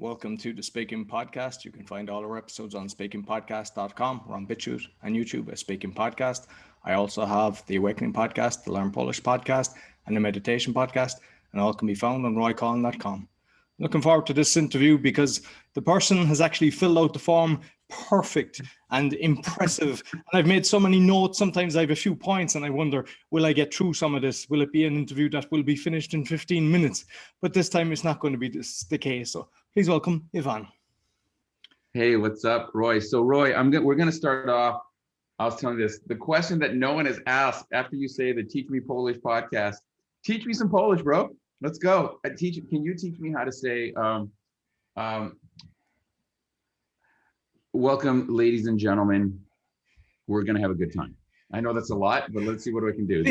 Welcome to the Speaking Podcast. You can find all our episodes on speakingpodcast.com or on BitChute and YouTube as Speaking Podcast. I also have the Awakening Podcast, the Learn Polish Podcast, and the Meditation Podcast, and all can be found on roycollin.com. Looking forward to this interview because the person has actually filled out the form perfect and impressive. And I've made so many notes. Sometimes I have a few points and I wonder, will I get through some of this? Will it be an interview that will be finished in 15 minutes? But this time it's not going to be the case. So please welcome Ivan. Hey, what's up, Roy? So Roy, we're going to start off. I was telling you this, the question that no one has asked after you say the Teach Me Polish podcast. Teach me some Polish, bro. Let's go. Can you teach me how to say, welcome, ladies and gentlemen. We're going to have a good time. I know that's a lot, but let's see what I can do.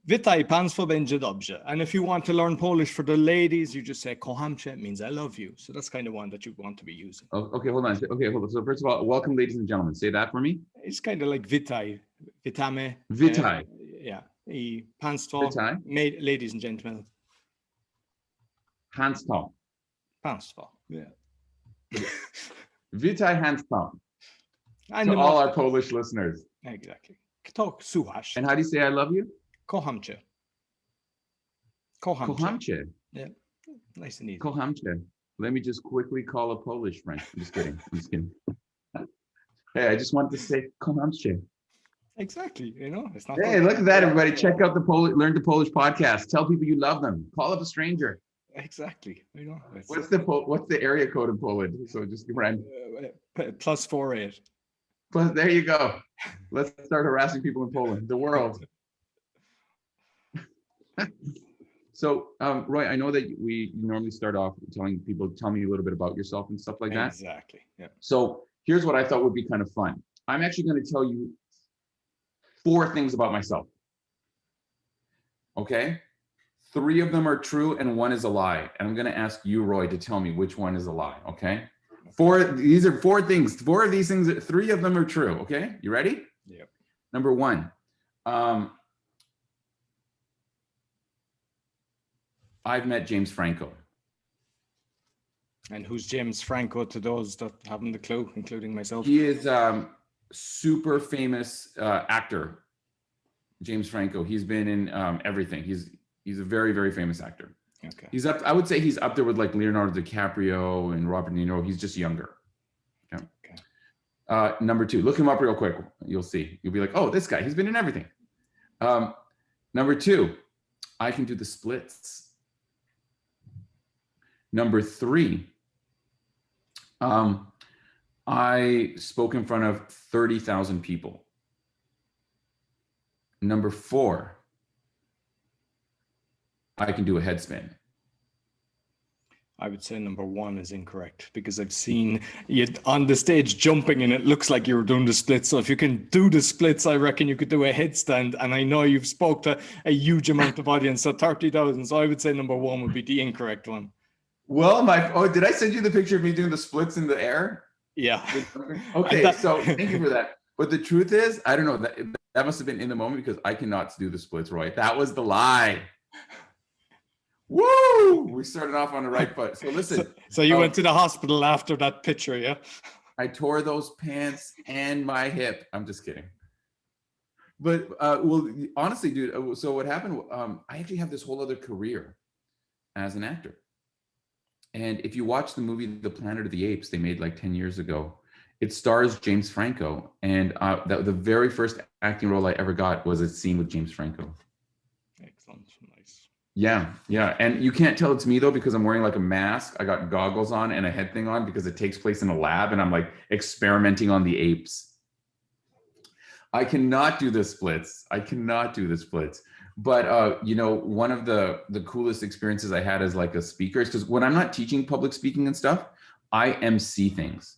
Witaj Państwo będzie dobrze. And if you want to learn Polish for the ladies, you just say kocham cię, means I love you. So that's kind of one that you want to be using. Oh, okay, hold on. So first of all, welcome, ladies and gentlemen. Say that for me. It's kind of like witaj. Witamy. Witaj. Yeah. I państwo, ladies and gentlemen. Państwo. Państwo. Yeah. Witaj Państwo. To all our Polish listeners. Exactly. Kto słuchasz? And how do you say I love you? Kocham cię. Kocham cię. Kocham cię. Yeah. Nice and easy. Kocham cię. Let me just quickly call a Polish friend. I'm just kidding. Hey, I just wanted to say kocham cię. Exactly. You know, it's not. Hey, look at that, everybody. Check out the Learn the Polish podcast. Tell people you love them. Call up a stranger. Exactly. You know. What's the area code in Poland? So just random. +48. Plus, there you go. Let's start harassing people in Poland, the world. So, Roy, I know that we normally start off telling people, tell me a little bit about yourself and stuff like that. Exactly. Yeah. So here's what I thought would be kind of fun. I'm actually going to tell you 4 things about myself. Okay? 3 of them are true and 1 is a lie. And I'm going to ask you, Roy, to tell me which one is a lie. Okay? These are 4 things. 4 of these things, 3 of them are true. Okay, you ready? Yep. Number 1, I've met James Franco. And who's James Franco to those that haven't a clue, including myself? He is super famous actor. James Franco. He's been in everything. He's a very, very famous actor. Okay. I would say he's up there with like Leonardo DiCaprio and Robert De Niro. He's just younger. Okay. Number 2, look him up real quick. You'll see. You'll be like, oh, this guy, he's been in everything. Number 2, I can do the splits. Number 3, I spoke in front of 30,000 people. Number 4, I can do a headspin. I would say number 1 is incorrect because I've seen you on the stage jumping and it looks like you were doing the splits. So if you can do the splits, I reckon you could do a headstand. And I know you've spoke to a huge amount of audience, so 30,000. So I would say number 1 would be the incorrect one. Well, did I send you the picture of me doing the splits in the air? Yeah. Okay, so thank you for that. But the truth is, I don't know, that must have been in the moment because I cannot do the splits, Roy. That was the lie. Woo! We started off on the right foot. So listen. So you went to the hospital after that picture, yeah? I tore those pants and my hip. I'm just kidding. But well, honestly, dude. So what happened? I actually have this whole other career as an actor. And if you watch the movie The Planet of the Apes, they made like 10 years ago. It stars James Franco, and the very first acting role I ever got was a scene with James Franco. Excellent. Nice. Yeah. And you can't tell it's me though, because I'm wearing like a mask. I got goggles on and a head thing on because it takes place in a lab and I'm like experimenting on the apes. I cannot do the splits. But one of the coolest experiences I had as like a speaker is because when I'm not teaching public speaking and stuff, I MC things.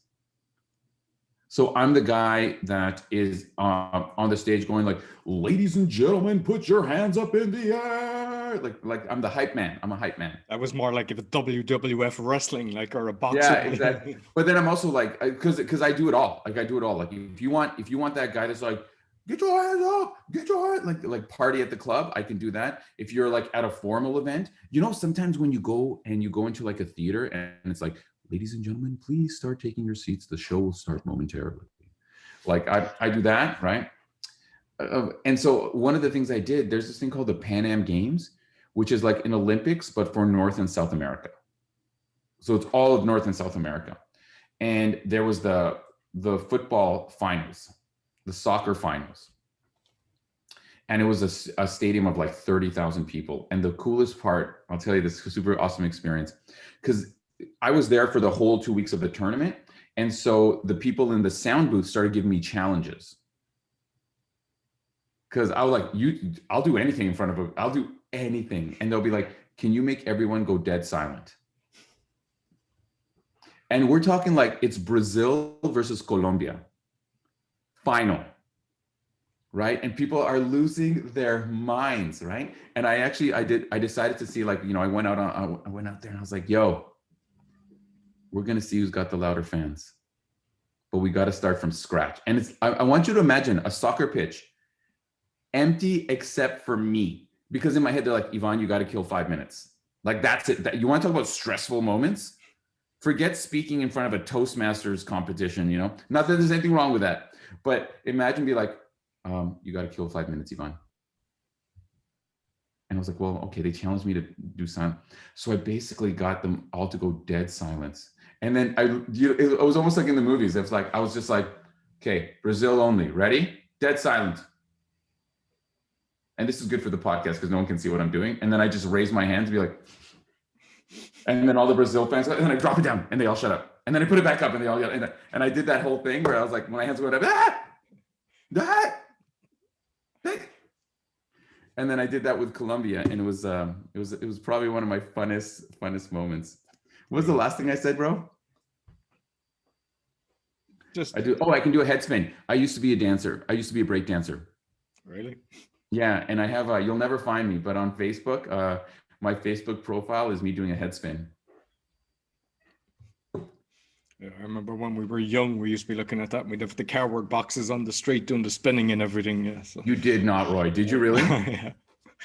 So I'm the guy that is on the stage going like, ladies and gentlemen, put your hands up in the air. Like I'm the hype man. I'm a hype man. That was more like if a WWF wrestling, like, or a boxer. Yeah, exactly. But then I'm also like, because I do it all. Like I do it all. Like if you want that guy that's like, get your hands up, get your hands, like party at the club. I can do that. If you're like at a formal event, sometimes when you go into like a theater and it's like, ladies and gentlemen, please start taking your seats. The show will start momentarily. Like I do that, right? And so one of the things I did, there's this thing called the Pan Am Games, which is like an Olympics, but for North and South America. So it's all of North and South America. And there was the football finals, the soccer finals. And it was a stadium of like 30,000 people. And the coolest part, I'll tell you this super awesome experience, because I was there for the whole 2 weeks of the tournament. And so the people in the sound booth started giving me challenges. Because I was like, I'll do anything in front of I'll do anything. And they'll be like, can you make everyone go dead silent? And we're talking like it's Brazil versus Colombia. Final. Right? And people are losing their minds, right? And I decided to see, like, I went out there and I was like, yo, we're gonna see who's got the louder fans. But we got to start from scratch. And I want you to imagine a soccer pitch, empty except for me. Because in my head, they're like, Ivan, you got to kill 5 minutes. Like, that's it. You want to talk about stressful moments? Forget speaking in front of a Toastmasters competition, Not that there's anything wrong with that. But imagine be like, you got to kill 5 minutes, Ivan. And I was like, well, okay, they challenged me to do silent. So I basically got them all to go dead silence. And then it was almost like in the movies. It's like, I was just like, okay, Brazil only, ready? Dead silent. And this is good for the podcast because no one can see what I'm doing. And then I just raise my hand to be like, and then all the Brazil fans, and then I drop it down and they all shut up. And then I put it back up and they all yell. And I did that whole thing where I was like, my hands went up, and then I did that with Colombia, and it was probably one of my funnest moments. What was the last thing I said, bro? I can do a head spin. I used to be a dancer. I used to be a break dancer. Really? Yeah, and I have you'll never find me, but on Facebook, my Facebook profile is me doing a head spin. Yeah, I remember when we were young, we used to be looking at that. We'd have the cardboard boxes on the street doing the spinning and everything. Yeah, so. You did not, Roy. Did you really? Yeah.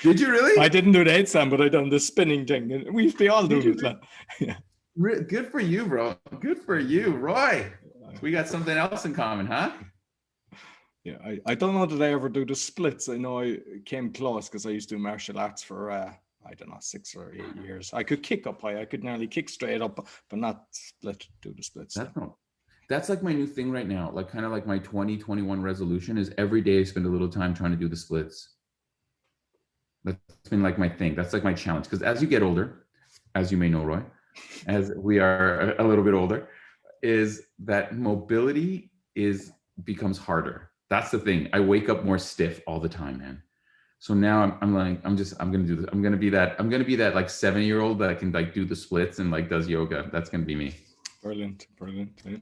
Did you really? I didn't do the headstand, but I done the spinning thing. And we used to be all doing it. Yeah. Good for you, bro. Good for you, Roy. We got something else in common, huh? Yeah, I don't know that I ever do the splits. I know I came close because I used to do martial arts for, I don't know, 6 or 8 years. I could kick up high. I could nearly kick straight up, but not do the splits. That's like my new thing right now. Like kind of like my 2021 resolution is every day I spend a little time trying to do the splits. That's been like my thing. That's like my challenge. Because as you get older, as you may know, Roy, as we are a little bit older, is that mobility becomes harder. That's the thing. I wake up more stiff all the time, man. So now I'm gonna do this. I'm gonna be that like 7-year-old that can like do the splits and like does yoga. That's gonna be me. Brilliant. Yeah.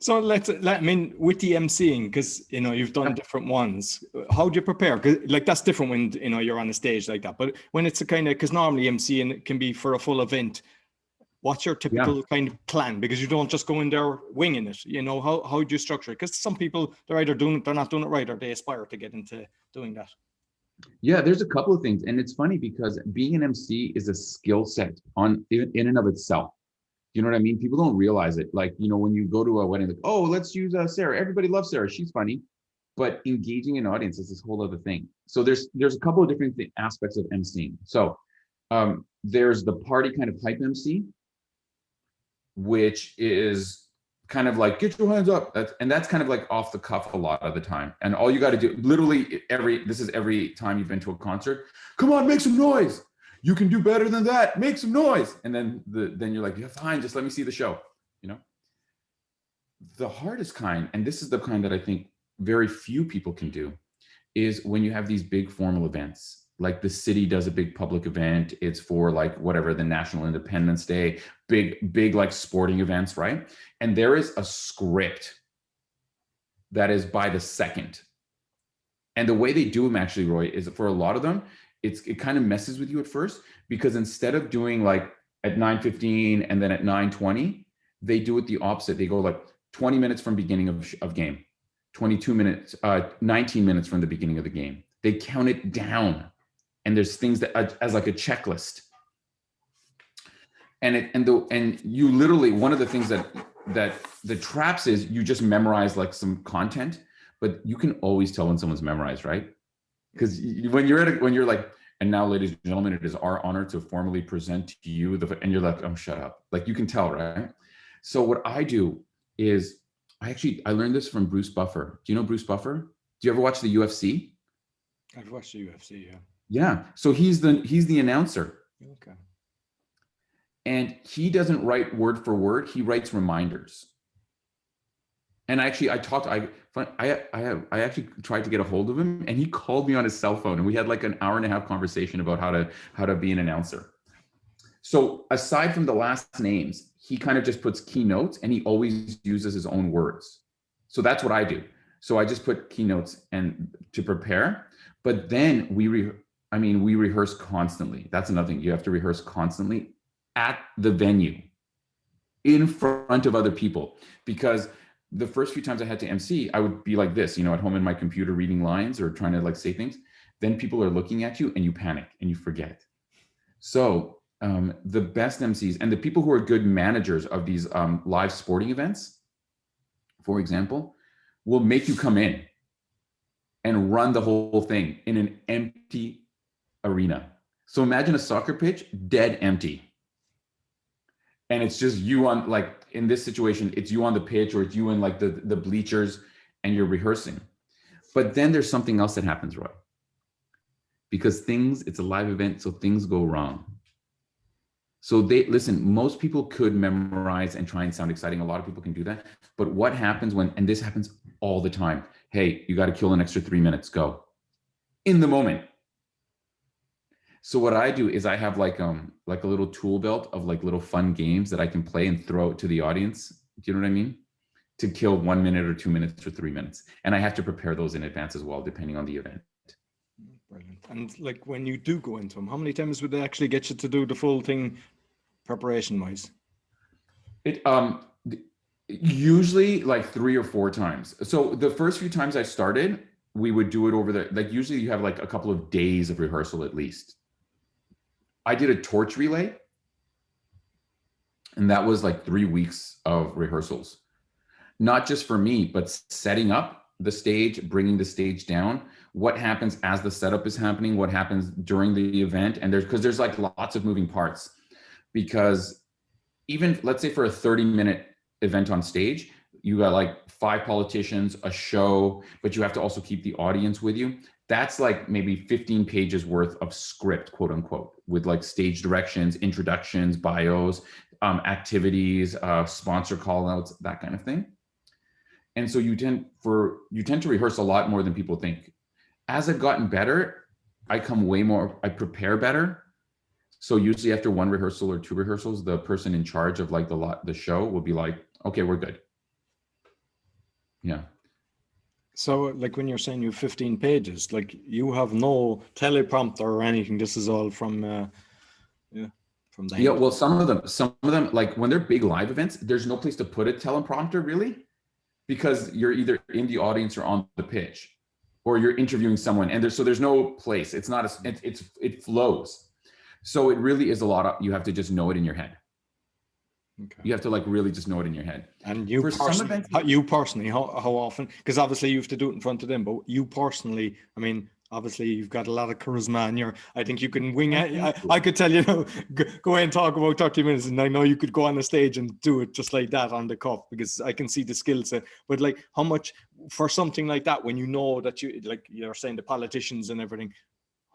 So with the emceeing, because you've done different ones. How do you prepare? Because like that's different when you're on a stage like that. But when it's a kind of, because normally emceeing can be for a full event. What's your typical kind of plan? Because you don't just go in there winging it. How do you structure it? Because some people, they're either they're not doing it right, or they aspire to get into doing that. Yeah, there's a couple of things, and it's funny because being an MC is a skill set in and of itself. You know what I mean? People don't realize it. Like, when you go to a wedding, like, oh, let's use Sarah. Everybody loves Sarah. She's funny. But engaging an audience is this whole other thing. So there's a couple of different aspects of MCing. So there's the party kind of hype MC, which is kind of like, get your hands up. That's kind of like off the cuff a lot of the time. And all you got to do, literally every time you've been to a concert, come on, make some noise. You can do better than that. Make some noise. And then you're like, yeah, fine, just let me see the show. The hardest kind, and this is the kind that I think very few people can do, is when you have these big formal events. Like the city does a big public event. It's for like whatever, the National Independence Day, big like sporting events, right? And there is a script that is by the second. And the way they do them actually, Roy, is for a lot of them, it kind of messes with you at first, because instead of doing like at 9:15 and then at 9:20, they do it the opposite. They go like 20 minutes from beginning of game. 22 minutes, 19 minutes from the beginning of the game. They count it down, and there's things that as like a checklist. And you literally, one of the things that the traps is you just memorize like some content, but you can always tell when someone's memorized, right? Because when you're like, and now, ladies and gentlemen, it is our honor to formally present to you and you're like, oh, shut up. Like you can tell, right? So what I do is I learned this from Bruce Buffer. Do you know Bruce Buffer? Do you ever watch the UFC? I've watched the UFC, yeah. Yeah. So he's the announcer. Okay. And he doesn't write word for word. He writes reminders. And actually, I actually tried to get a hold of him, and he called me on his cell phone, and we had like an hour and a half conversation about how to be an announcer. So aside from the last names, he kind of just puts keynotes, and he always uses his own words. So that's what I do. So I just put keynotes and to prepare, but then we rehearse constantly. That's another thing. You have to rehearse constantly at the venue in front of other people, because the first few times I had to MC, I would be like this, at home in my computer reading lines or trying to like say things. Then people are looking at you and you panic and you forget. So the best MCs and the people who are good managers of these live sporting events, for example, will make you come in and run the whole thing in an empty arena. So imagine a soccer pitch, dead empty. And it's just you on, like in this situation, it's you on the pitch or it's you in like the bleachers and you're rehearsing. But then there's something else that happens, Roy. Because it's a live event, so things go wrong. So most people could memorize and try and sound exciting. A lot of people can do that. But what happens and this happens all the time. Hey, you got to kill an extra 3 minutes, go. In the moment. So what I do is I have like a little tool belt of like little fun games that I can play and throw it to the audience. Do you know what I mean? To kill 1 minute or 2 minutes or 3 minutes. And I have to prepare those in advance as well, depending on the event. Brilliant. And like when you do go into them, how many times would they actually get you to do the full thing preparation wise? It usually like 3 or 4 times. So the first few times I started, we would do it over like usually you have like a couple of days of rehearsal at least. I did a torch relay, and that was like 3 weeks of rehearsals, not just for me, but setting up the stage, bringing the stage down, what happens as the setup is happening, what happens during the event. And there's like lots of moving parts, because even let's say for a 30-minute event on stage, you got like 5 politicians, a show, but you have to also keep the audience with you. That's like maybe 15 pages worth of script, quote unquote, with like stage directions, introductions, bios, activities, sponsor call outs, that kind of thing. And so you tend to rehearse a lot more than people think. As I've gotten better, I prepare better. So usually after 1 rehearsal or 2 rehearsals, the person in charge of like the show will be like, okay, we're good. Yeah. So like when you're saying you have 15 pages, like you have no teleprompter or anything. This is all from the Yeah, well, some of them, like when they're big live events, there's no place to put a teleprompter really, because you're either in the audience or on the pitch, or you're interviewing someone, and there's no place. It's not it flows. So it really is a lot of, you have to just know it in your head. Okay. You have to like really just know it in your head. And you personally, how often? Because obviously you have to do it in front of them, but you personally, I mean, obviously you've got a lot of charisma, and I think you can wing it. I could tell go ahead and talk about 30 minutes, and I know you could go on the stage and do it just like that on the cuff, because I can see the skill set. But like, how much for something like that, when you know that you're saying the politicians and everything,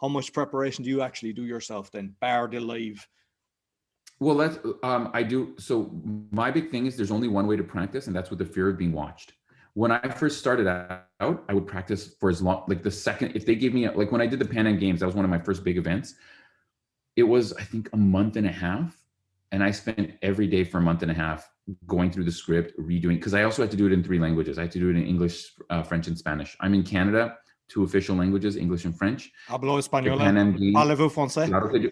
how much preparation do you actually do yourself then, bar the live? Well, that's I do. So my big thing is there's only one way to practice, and that's with the fear of being watched. When I first started out, I would practice for as long, like the second, if they gave me, like when I did the Pan Am Games, that was one of my first big events. It was, I think, a month and a half. And I spent every day for a month and a half going through the script, redoing, because I also had to do it in 3 languages. I had to do it in English, French, and Spanish. I'm in Canada, 2 official languages, English and French. Hablo espagnol. Parlez-vous français? Claro que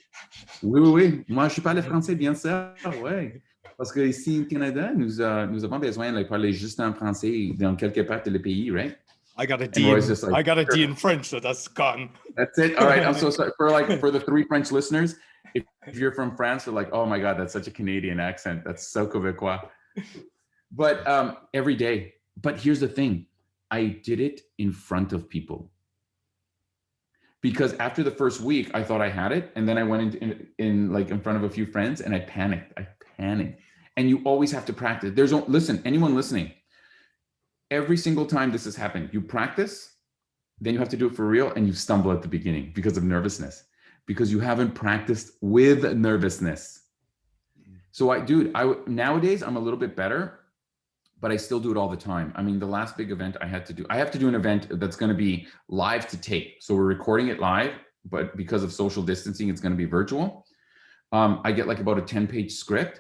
oui. Moi, je parle français, bien sûr. Ouais. Parce que ici au Canada, nous avons besoin de parler juste en français dans quelque part de le pays, right? I got a And D Roy's in, just like, I got a D sure. in French, so that's gone. That's it. All right. I'm so sorry for the 3 French listeners. If you're from France, they're like, oh my God, that's such a Canadian accent. That's so Quebecois. But every day. But here's the thing. I did it in front of people. Because after the first week, I thought I had it. And then I went in front of a few friends and I panicked. And you always have to practice. Listen, anyone listening, every single time this has happened, you practice, then you have to do it for real, and you stumble at the beginning because of nervousness, because you haven't practiced with nervousness. So nowadays I'm a little bit better, but I still do it all the time. I mean, the last big event I have to do an event that's going to be live to tape. So we're recording it live, but because of social distancing, it's going to be virtual. I get like about a 10-page script.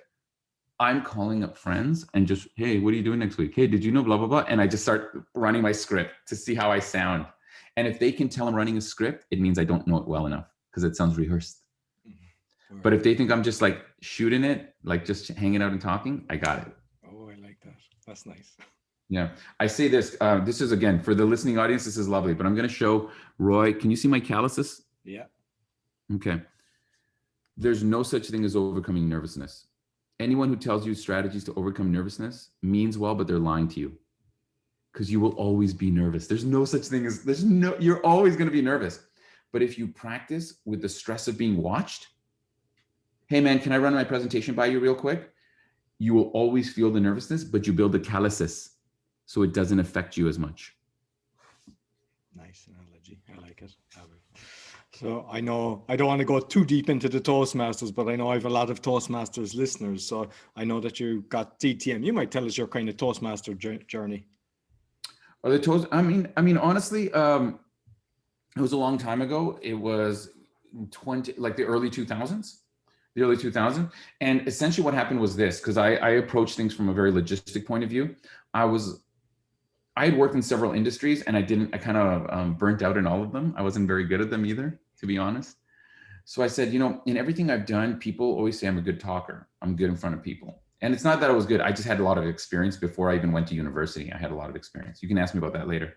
I'm calling up friends and just, hey, what are you doing next week? Hey, did you know blah, blah, blah? And I just start running my script to see how I sound. And if they can tell I'm running a script, it means I don't know it well enough because it sounds rehearsed. Mm-hmm. But if they think I'm just like shooting it, like just hanging out and talking, I got it. Oh, I like that. That's nice. Yeah. I say this, this is, again, for the listening audience, this is lovely, but I'm going to show Roy. Can you see my calluses? Yeah. Okay. There's no such thing as overcoming nervousness. Anyone who tells you strategies to overcome nervousness means well, but they're lying to you. Because you will always be nervous. There's no such thing as, you're always going to be nervous. But if you practice with the stress of being watched, hey man, can I run my presentation by you real quick? You will always feel the nervousness, but you build the calluses so it doesn't affect you as much. Nice analogy. I like it. So I know I don't want to go too deep into the Toastmasters, but I know I have a lot of Toastmasters listeners. So I know that you got DTM. You might tell us your kind of Toastmaster journey. Or the toast. I mean, honestly, it was a long time ago. It was the early 2000s, And essentially what happened was this, because I approached things from a very logistic point of view. I had worked in several industries and I kind of burnt out in all of them. I wasn't very good at them either, to be honest. So I said, in everything I've done, people always say I'm a good talker. I'm good in front of people. And it's not that I was good. I just had a lot of experience before I even went to university. I had a lot of experience. You can ask me about that later.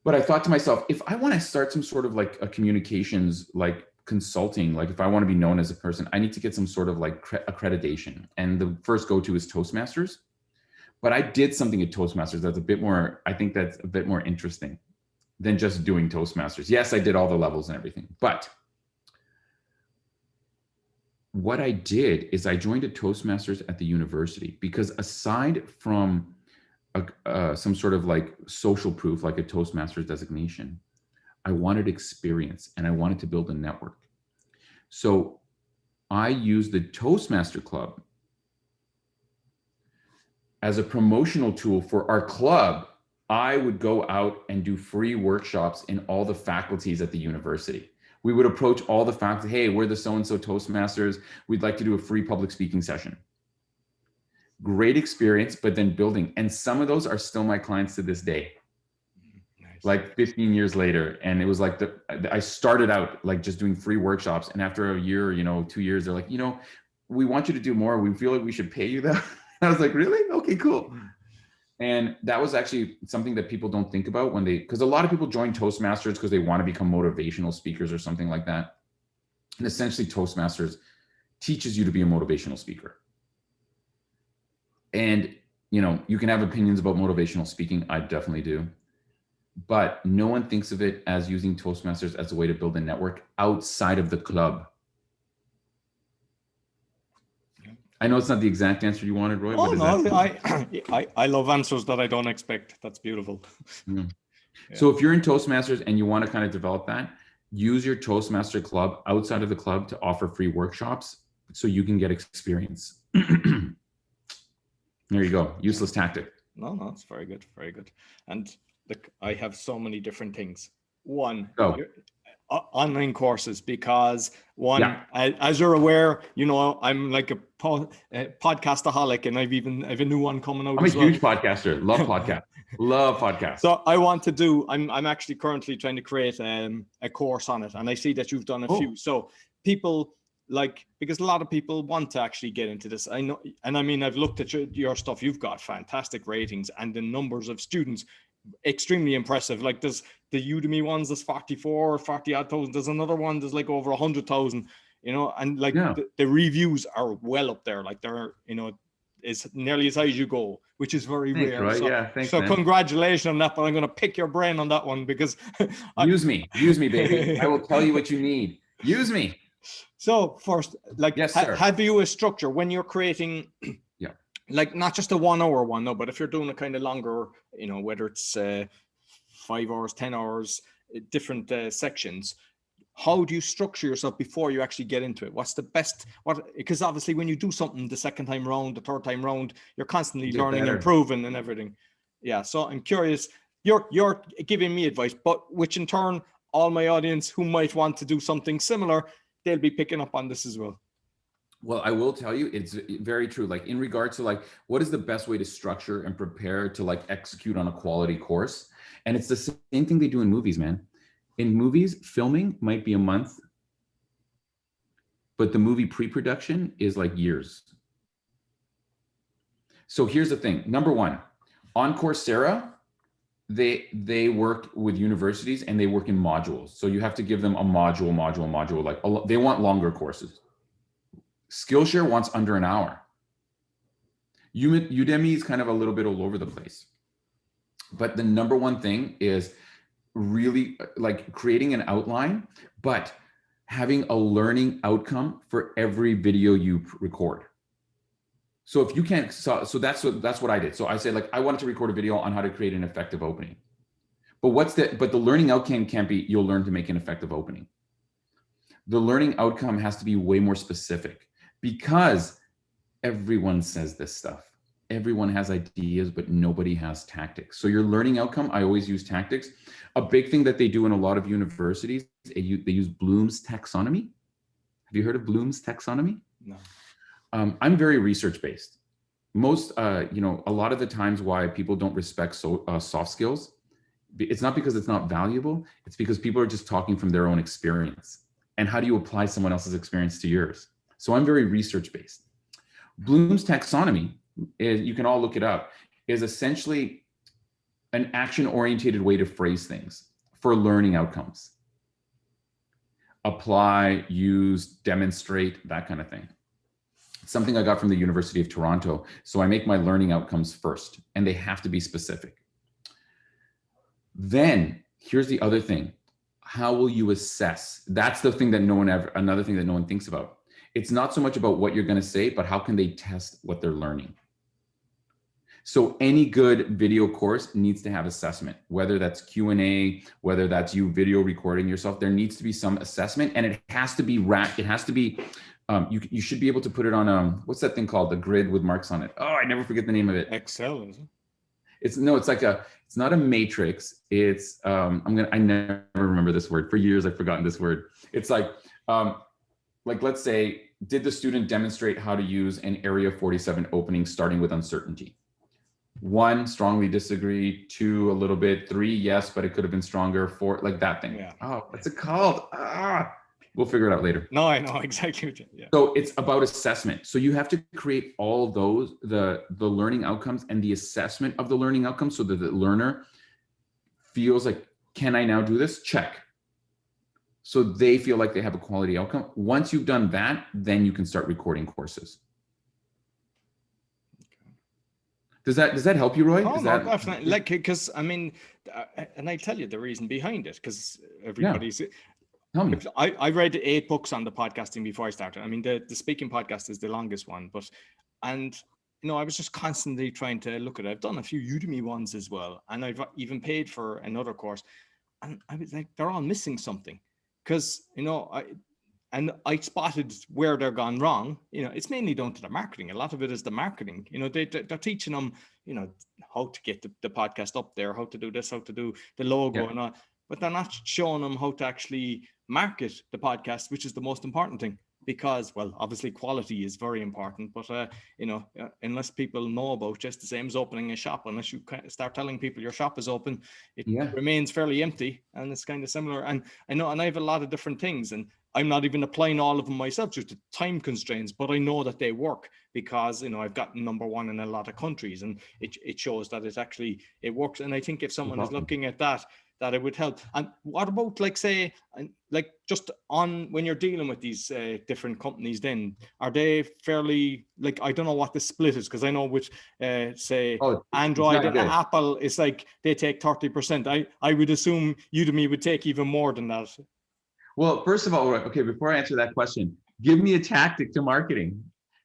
But I thought to myself, if I want to start some sort of like a communications, like consulting, like if I want to be known as a person, I need to get some sort of like accreditation. And the first go-to is Toastmasters. But I did something at Toastmasters that's a bit more interesting than just doing Toastmasters. Yes, I did all the levels and everything, but what I did is I joined a Toastmasters at the university because aside from some sort of like social proof, like a Toastmasters designation, I wanted experience and I wanted to build a network. So I used the Toastmaster Club as a promotional tool for our club. I would go out and do free workshops in all the faculties at the university. We would approach all the faculty. Hey, we're the so-and-so Toastmasters. We'd like to do a free public speaking session. Great experience, but then building. And some of those are still my clients to this day. Nice. Like 15 years later. And it was like I started out like just doing free workshops. And after a year, 2 years, they're like, we want you to do more. We feel like we should pay you that. I was like, really? Okay, cool. And that was actually something that people don't think about because a lot of people join Toastmasters because they want to become motivational speakers or something like that. And essentially Toastmasters teaches you to be a motivational speaker. And, you can have opinions about motivational speaking. I definitely do. But no one thinks of it as using Toastmasters as a way to build a network outside of the club. I know it's not the exact answer you wanted, Roy. Oh, no, I love answers that I don't expect. That's beautiful. Yeah. So if you're in Toastmasters and you want to kind of develop that, use your Toastmaster Club outside of the club to offer free workshops so you can get experience. There you go. Useless tactic. No, it's very good. Very good. And look, I have so many different things. One, online courses, because as you're aware, I'm like a podcastaholic, and I've a new one coming out. I'm a huge podcaster. Love podcasts. Love podcasts. So I want to I'm actually currently trying to create a course on it, and I see that you've done a few. So people like, because a lot of people want to actually get into this. I know, and I mean, I've looked at your stuff. You've got fantastic ratings, and the numbers of students extremely impressive. Like, there's the Udemy ones, there's 40 odd thousand. There's another one, there's like over 100,000, you know, and like the reviews are well up there. Like, they're, you know, it's nearly as high as you go, which is very rare. Right? So, Yeah, thanks, so man. congratulations on that, but I'm going to pick your brain on that one because use me, baby. I will tell you what you need. Use me. So first, like, yes, sir. Have you a structure when you're creating? Yeah. Like, not just a 1 hour one, no, but if you're doing a kind of longer, you know, whether it's 5 hours, 10 hours, different sections, how do you structure yourself before you actually get into it? What's the best, because obviously when you do something the second time round, the third time round, you're constantly learning, improving and everything. Yeah. So I'm curious, you're giving me advice, but which in turn, all my audience who might want to do something similar, they'll be picking up on this as well. Well, I will tell you, it's very true. Like, in regards to like, what is the best way to structure and prepare to like execute on a quality course? And it's the same thing they do in movies, man. In movies, filming might be a month, but the movie pre-production is like years. So here's the thing. Number one, on Coursera, they work with universities and they work in modules. So you have to give them a module. Like, they want longer courses. Skillshare wants under an hour. Udemy is kind of a little bit all over the place. But the number one thing is really like creating an outline, but having a learning outcome for every video you record. So if you can't, so that's what I did. So I said, like, I wanted to record a video on how to create an effective opening. But the learning outcome can't be, you'll learn to make an effective opening. The learning outcome has to be way more specific, because everyone says this stuff. Everyone has ideas, but nobody has tactics. So your learning outcome, I always use tactics. A big thing that they do in a lot of universities, they use Bloom's taxonomy. Have you heard of Bloom's taxonomy? No. I'm very research-based. Most, a lot of the times why people don't respect soft skills, it's not because it's not valuable. It's because people are just talking from their own experience. And how do you apply someone else's experience to yours? So I'm very research-based. Bloom's taxonomy, you can all look it up, is essentially an action-oriented way to phrase things for learning outcomes. Apply, use, demonstrate, that kind of thing. It's something I got from the University of Toronto. So I make my learning outcomes first, and they have to be specific. Then here's the other thing. How will you assess? That's the thing that another thing that no one thinks about. It's not so much about what you're going to say, but how can they test what they're learning? So any good video course needs to have assessment, whether that's Q&A, whether that's you video recording yourself. There needs to be some assessment, and it has to be you should be able to put it on what's that thing called? The grid with marks on it. Oh, I never forget the name of it. Excel, is it? It's not a matrix. It's I never remember this word. For years I've forgotten this word. It's like let's say, did the student demonstrate how to use an Area 47 opening starting with uncertainty? 1, strongly disagree. 2, a little bit. 3, yes, but it could have been stronger. 4, like that thing. Yeah. Oh, what's it called? We'll figure it out later. No, I know exactly what you. Yeah. So it's about assessment. So you have to create all of those, the learning outcomes and the assessment of the learning outcomes, so that the learner feels like, can I now do this? Check. So they feel like they have a quality outcome. Once you've done that, then you can start recording courses. Does that help you, Roy? Oh, no, definitely. Like, because I mean, and I tell you the reason behind it, because everybody's. Yeah. Tell me. I read 8 books on the podcasting before I started. I mean, the speaking podcast is the longest one, and I was just constantly trying to look at it. I've done a few Udemy ones as well, and I've even paid for another course, and I was like, they're all missing something, because I spotted where they're gone wrong. It's mainly down to the marketing. A lot of it is the marketing. They're teaching them, how to get the podcast up there, how to do this, how to do the logo, and all. But they're not showing them how to actually market the podcast, which is the most important thing. because, well, obviously quality is very important, but unless people know about, just the same as opening a shop, unless you start telling people your shop is open, it remains fairly empty, and it's kind of similar. And I know, and I have a lot of different things, and I'm not even applying all of them myself due to time constraints, but I know that they work because, I've gotten number one in a lot of countries, and it shows that it works. And I think if someone is looking at that it would help. And what about, like, say, like, just on when you're dealing with these different companies, then are they fairly, like, I don't know what the split is, because I know with Android and Apple, it's like they take 30%. I would assume Udemy would take even more than that. Well, first of all, okay, before I answer that question, give me a tactic to marketing.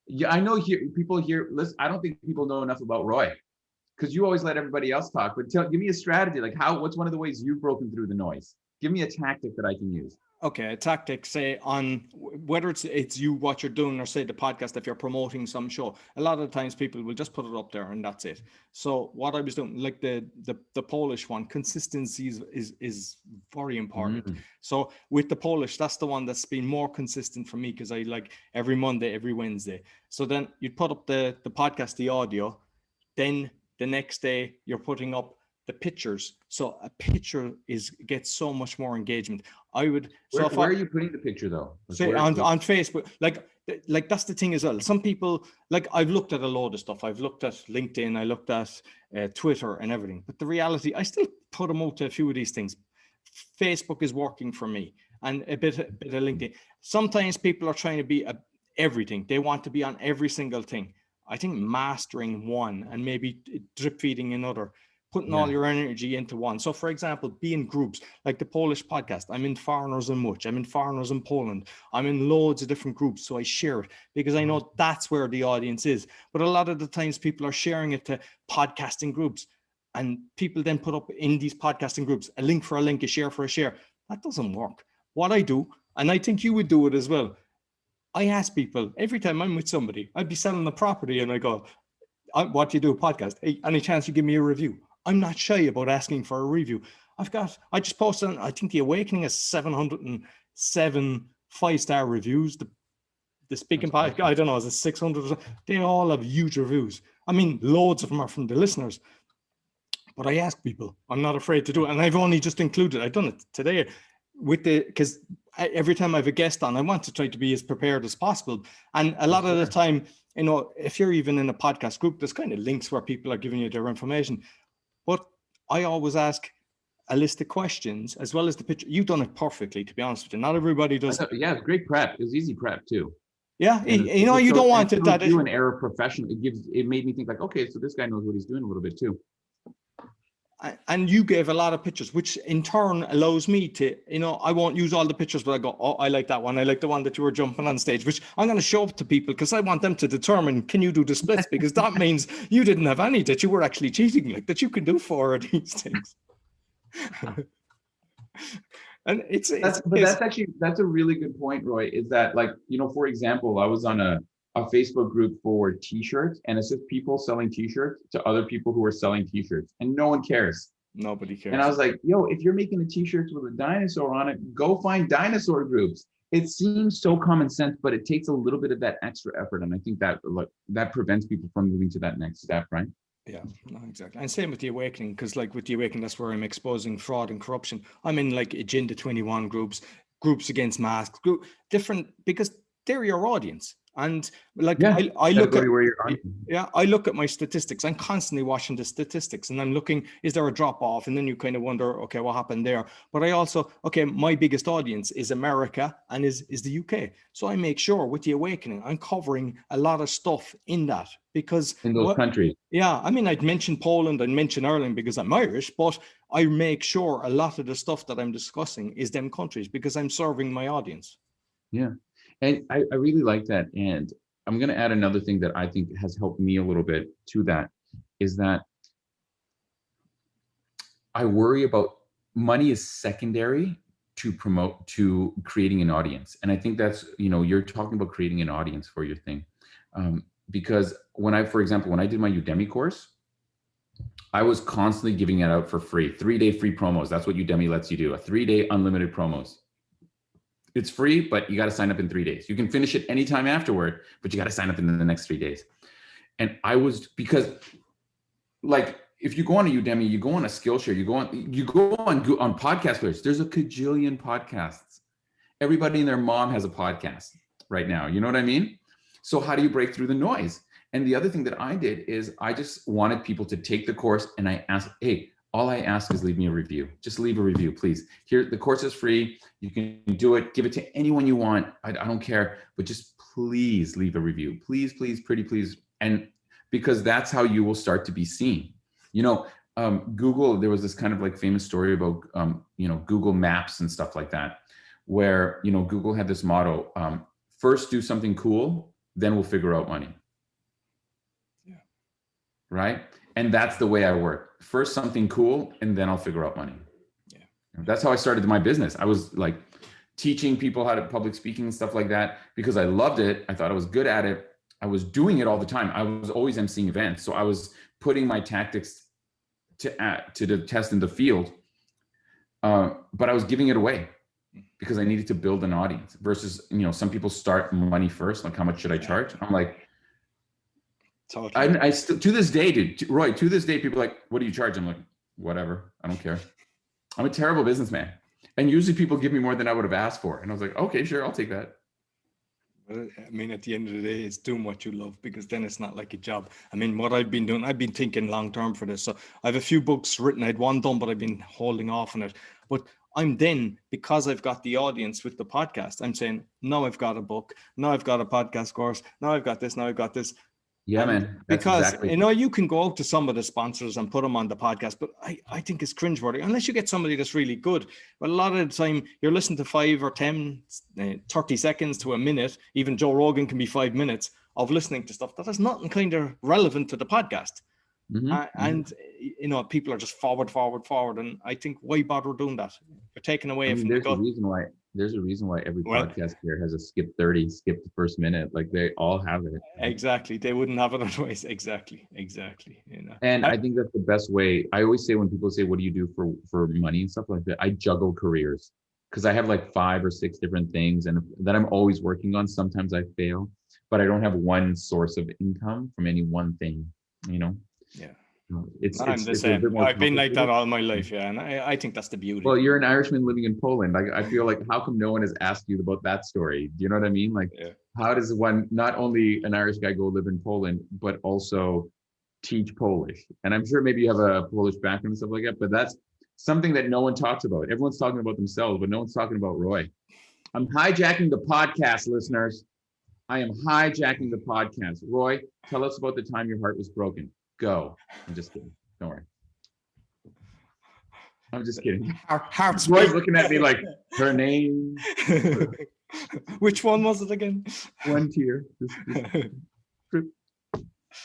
Yeah, I know people here, listen, I don't think people know enough about Roy, because you always let everybody else talk, but give me a strategy, like what's one of the ways you've broken through the noise? Give me a tactic that I can use. Okay, a tactic, say, on whether it's you, what you're doing, or say the podcast, if you're promoting some show, a lot of the times people will just put it up there and that's it. So what I was doing, like the Polish one, consistency is very important. So with the Polish, that's the one that's been more consistent for me, because I like every Monday, every Wednesday. So then you'd put up the podcast, the audio, then the next day you're putting up the pictures. So a picture gets so much more engagement. I would. Where are you putting the picture though? Say on Facebook, like that's the thing as well. Some people, like, I've looked at a load of stuff. I've looked at LinkedIn, I looked at Twitter and everything. But the reality, I still put them out to a few of these things. Facebook is working for me, and a bit of LinkedIn. Sometimes people are trying to be everything. They want to be on every single thing. I think mastering one and maybe drip feeding another, putting all your energy into one. So for example, be in groups like the Polish podcast. I'm in Foreigners in Much. I'm in Foreigners in Poland. I'm in loads of different groups. So I share it because I know that's where the audience is. But a lot of the times people are sharing it to podcasting groups, and people then put up in these podcasting groups a link for a link, a share for a share. That doesn't work. What I do, and I think you would do it as well, I ask people every time I'm with somebody, I'd be selling the property and I go, what do you do, a podcast? Hey, any chance you give me a review? I'm not shy about asking for a review. I just posted on, I think The Awakening has 707 5-star reviews. The speaking podcast, I don't know, is it 600? They all have huge reviews. I mean, loads of them are from the listeners. But I ask people, I'm not afraid to do it. And I've only just included, I've done it today because every time I have a guest on, I want to try to be as prepared as possible. And a lot of the time, if you're even in a podcast group, there's kind of links where people are giving you their information. But I always ask a list of questions as well as the picture. You've done it perfectly, to be honest with you. Not everybody does. Yeah, it's great prep. It was easy prep too. Yeah, you don't want it that you an error professional. It made me think like, okay, so this guy knows what he's doing a little bit too. And you gave a lot of pictures, which in turn allows me to, I won't use all the pictures, but I go, oh, I like that one. I like the one that you were jumping on stage, which I'm going to show up to people because I want them to determine, can you do the splits? Because that means you didn't have any, that you were actually cheating, like that you can do 4 of these things. And that's a really good point, Roy, is that, like, for example, I was on a Facebook group for t-shirts, and it's just people selling t-shirts to other people who are selling t-shirts, and no one cares. Nobody cares. And I was like, yo, if you're making a t-shirt with a dinosaur on it, go find dinosaur groups. It seems so common sense, but it takes a little bit of that extra effort. And I think that prevents people from moving to that next step, right? Yeah, no, exactly. And same with The Awakening, because like with The Awakening, that's where I'm exposing fraud and corruption. I'm in like Agenda 21 groups against masks, different, because they're your audience. And like, I look at my statistics. I'm constantly watching the statistics, and I'm looking, is there a drop off? And then you kind of wonder, okay, what happened there? But I also, my biggest audience is America and is the UK. So I make sure with The Awakening, I'm covering a lot of stuff in that, because in those countries. Yeah. I mean, I'd mention Poland, I'd mention Ireland because I'm Irish, but I make sure a lot of the stuff that I'm discussing is them countries because I'm serving my audience. Yeah. And I really like that. And I'm going to add another thing that I think has helped me a little bit to that, is that I worry about money is secondary to creating an audience. And I think that's, you're talking about creating an audience for your thing. Because for example, when I did my Udemy course, I was constantly giving it out for free, 3-day free promos. That's what Udemy lets you do, a 3-day unlimited promos. It's free, but you got to sign up in 3 days. You can finish it anytime afterward, but you got to sign up in the next 3 days. And because like, if you go on a Udemy, you go on a Skillshare, you go on podcast players, there's a cajillion podcasts. Everybody and their mom has a podcast right now. You know what I mean? So how do you break through the noise? And the other thing that I did is I just wanted people to take the course, and I asked, hey, all I ask is leave me a review. Just leave a review, please. Here, the course is free. You can do it. Give it to anyone you want. I don't care, but just please leave a review. Please, please, pretty please. And because that's how you will start to be seen. You know, Google, there was this kind of like famous story about, Google Maps and stuff like that, where, Google had this motto, first do something cool, then we'll figure out money. Yeah. Right? And that's the way I work. First something cool, and then I'll figure out money. Yeah. That's how I started my business. I was like teaching people how to public speaking and stuff like that because I loved it. I thought I was good at it. I was doing it all the time. I was always emceeing events. So I was putting my tactics to the test in the field, but I was giving it away because I needed to build an audience versus, some people start money first. Like, how much should I charge? I'm like, I still, to this day, dude, Roy, to this day, people are like, what do you charge? I'm like, whatever. I don't care. I'm a terrible businessman. And usually people give me more than I would have asked for. And I was like, okay, sure, I'll take that. Well, I mean, at the end of the day, it's doing what you love, because then it's not like a job. I mean, what I've been doing, I've been thinking long term for this. So I have a few books written. I had one done, but I've been holding off on it. But I'm then, because I've got the audience with the podcast, I'm saying, now I've got a book. Now I've got a podcast course. Now I've got this. Now I've got this. Yeah, And man. That's because, exactly. you can go out to some of the sponsors and put them on the podcast, but I think it's cringeworthy unless you get somebody that's really good. But a lot of the time you're listening to 5 or 10, 30 seconds to a minute. Even Joe Rogan can be 5 minutes of listening to stuff that is nothing kind of relevant to the podcast. And people are just forward. And I think, why bother doing that? You're taking away from there's a reason why every podcast here has a skip 30, skip the first minute. Like, they all have it. Exactly. They wouldn't have it otherwise. Exactly. And I think that's the best way. I always say, when people say, what do you do for money and stuff like that? I juggle careers, because I have like 5 or 6 different things and that I'm always working on. Sometimes I fail, but I don't have one source of income from any one thing, Yeah. I'm the same. I've been like that all my life. Yeah. And I think that's the beauty. Well, you're an Irishman living in Poland. I feel like, how come no one has asked you about that story? Do you know what I mean? Like, How does one, not only an Irish guy, go live in Poland, but also teach Polish? And I'm sure maybe you have a Polish background and stuff like that, but that's something that no one talks about. Everyone's talking about themselves, but no one's talking about Roy. I'm hijacking the podcast, listeners. I am hijacking the podcast. Roy, tell us about the time your heart was broken. Go. I'm just kidding. Don't worry. I'm just kidding. Heart's Roy's looking at me like, her name. Which one was it again? One tear.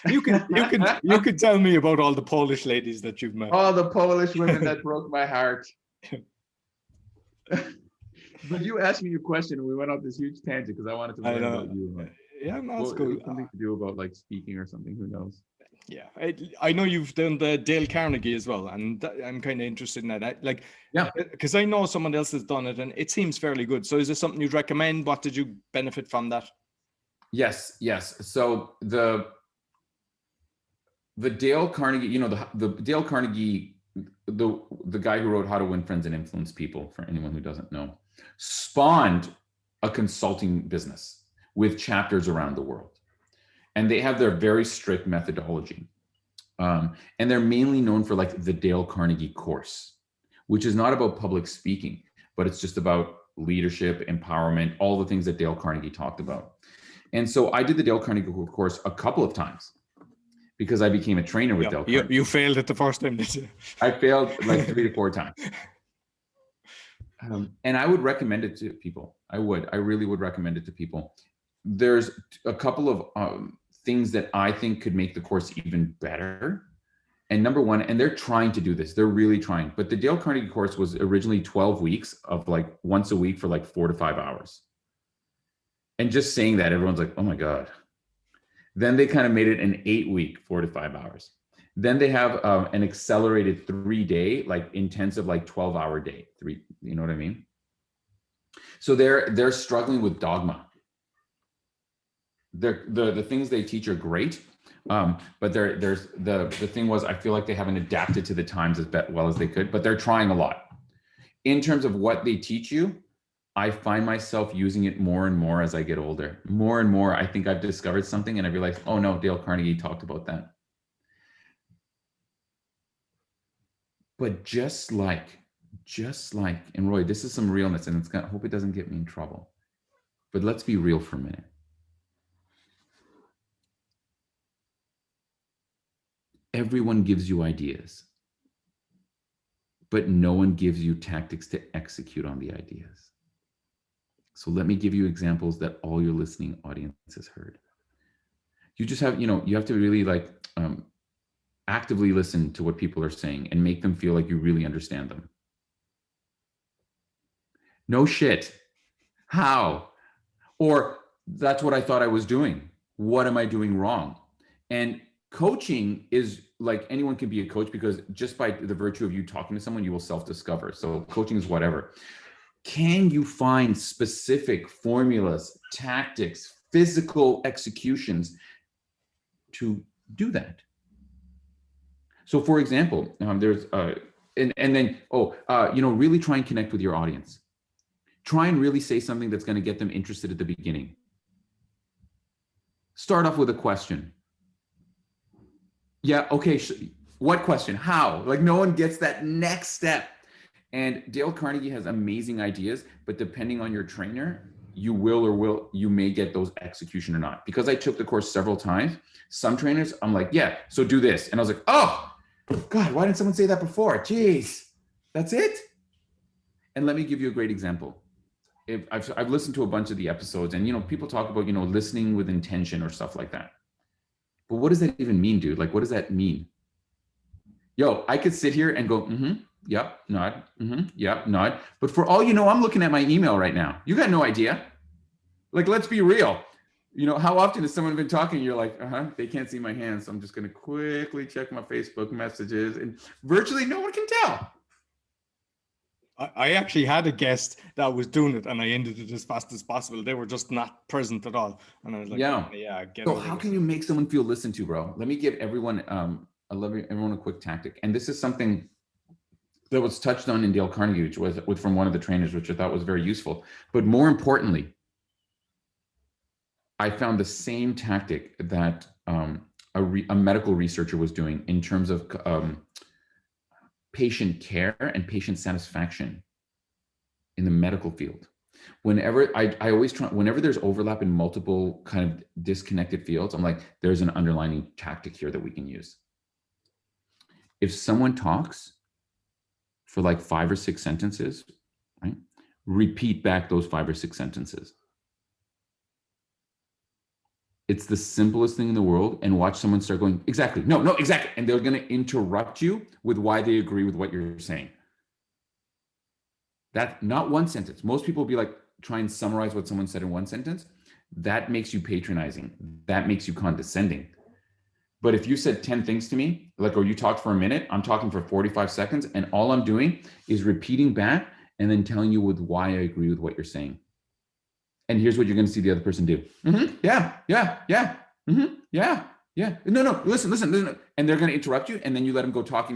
You can tell me about all the Polish ladies that you've met. All the Polish women that broke my heart. But you asked me your question, and we went off this huge tangent because I wanted to learn about you. Yeah, no, that's cool. Something to do about like speaking or something. Who knows? Yeah, I know you've done the Dale Carnegie as well, and I'm kind of interested in that. Like, yeah, because I know someone else has done it, and it seems fairly good. So, is this something you'd recommend? What did you benefit from that? Yes. So the Dale Carnegie, the Dale Carnegie, the guy who wrote How to Win Friends and Influence People, for anyone who doesn't know, spawned a consulting business with chapters around the world. And they have their very strict methodology. And they're mainly known for like the Dale Carnegie course, which is not about public speaking, but it's just about leadership, empowerment, all the things that Dale Carnegie talked about. And so I did the Dale Carnegie course a couple of times because I became a trainer with Dale Carnegie. You failed it the first time, did you? I failed like 3 to 4 times. And I would recommend it to people. I really would recommend it to people. There's a couple of things that I think could make the course even better. And number one, and they're trying to do this, they're really trying, but the Dale Carnegie course was originally 12 weeks of like once a week for like 4 to 5 hours. And just saying that, everyone's like, oh my God. Then they kind of made it an 8-week, 4 to 5 hours. Then they have an accelerated 3-day, like intensive, like 12-hour day. You know what I mean? So they're struggling with dogma. The things they teach are great, but there's the thing was, I feel like they haven't adapted to the times as well as they could, but they're trying a lot. In terms of what they teach you, I find myself using it more and more as I get older. More and more, I think I've discovered something and I realized, oh no, Dale Carnegie talked about that. But just like, and Roy, this is some realness, and I hope it doesn't get me in trouble, but let's be real for a minute. Everyone gives you ideas, but no one gives you tactics to execute on the ideas. So let me give you examples that all your listening audience has heard. You just have, you have to really like actively listen to what people are saying and make them feel like you really understand them. No shit. How? Or that's what I thought I was doing. What am I doing wrong? And coaching is like, anyone can be a coach, because just by the virtue of you talking to someone, you will self-discover. So coaching is whatever. Can you find specific formulas, tactics, physical executions to do that? So for example, there's, really try and connect with your audience. Try and really say something that's going to get them interested at the beginning. Start off with a question. Yeah, okay, what question? How? Like, no one gets that next step. And Dale Carnegie has amazing ideas, but depending on your trainer, you may get those execution or not. Because I took the course several times, some trainers, I'm like, yeah, so do this. And I was like, oh, God, why didn't someone say that before? Jeez, that's it? And let me give you a great example. I've listened to a bunch of the episodes, and people talk about listening with intention or stuff like that. But what does that even mean, dude? Like, what does that mean? Yo, I could sit here and go, yep, nod, yep, nod. But for all you know, I'm looking at my email right now. You got no idea. Like, let's be real. How often has someone been talking? You're like, they can't see my hands, so I'm just going to quickly check my Facebook messages, and virtually no one can tell. I actually had a guest that was doing it, and I ended it as fast as possible. They were just not present at all, and I was like, yeah. So how can you make someone feel listened to, bro? Let me give everyone a quick tactic, and this is something that was touched on in Dale Carnegie, which was from one of the trainers, which I thought was very useful. But more importantly, I found the same tactic that a medical researcher was doing in terms of patient care and patient satisfaction in the medical field. Whenever I always try, whenever there's overlap in multiple kind of disconnected fields, I'm like, there's an underlying tactic here that we can use. If someone talks for like 5 or 6 sentences, right? Repeat back those 5 or 6 sentences. It's the simplest thing in the world, and watch someone start going, exactly, no, exactly. And they're going to interrupt you with why they agree with what you're saying. That, not one sentence. Most people will be like, try and summarize what someone said in one sentence. That makes you patronizing. That makes you condescending. But if you said 10 things to me, like, or you talked for a minute, I'm talking for 45 seconds, and all I'm doing is repeating back and then telling you with why I agree with what you're saying. And here's what you're going to see the other person do. Yeah. No, listen. And they're going to interrupt you. And then you let them go talk.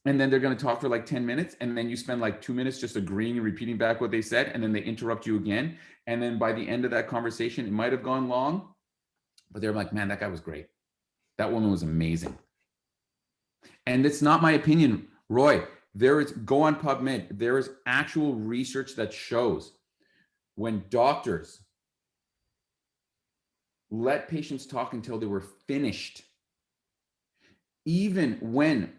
And then they're going to talk for like 10 minutes. And then you spend like 2 minutes just agreeing and repeating back what they said. And then they interrupt you again. And then by the end of that conversation, it might have gone long, but they're like, man, that guy was great. That woman was amazing. And it's not my opinion, Roy. Go on PubMed. There is actual research that shows when doctors let patients talk until they were finished, even when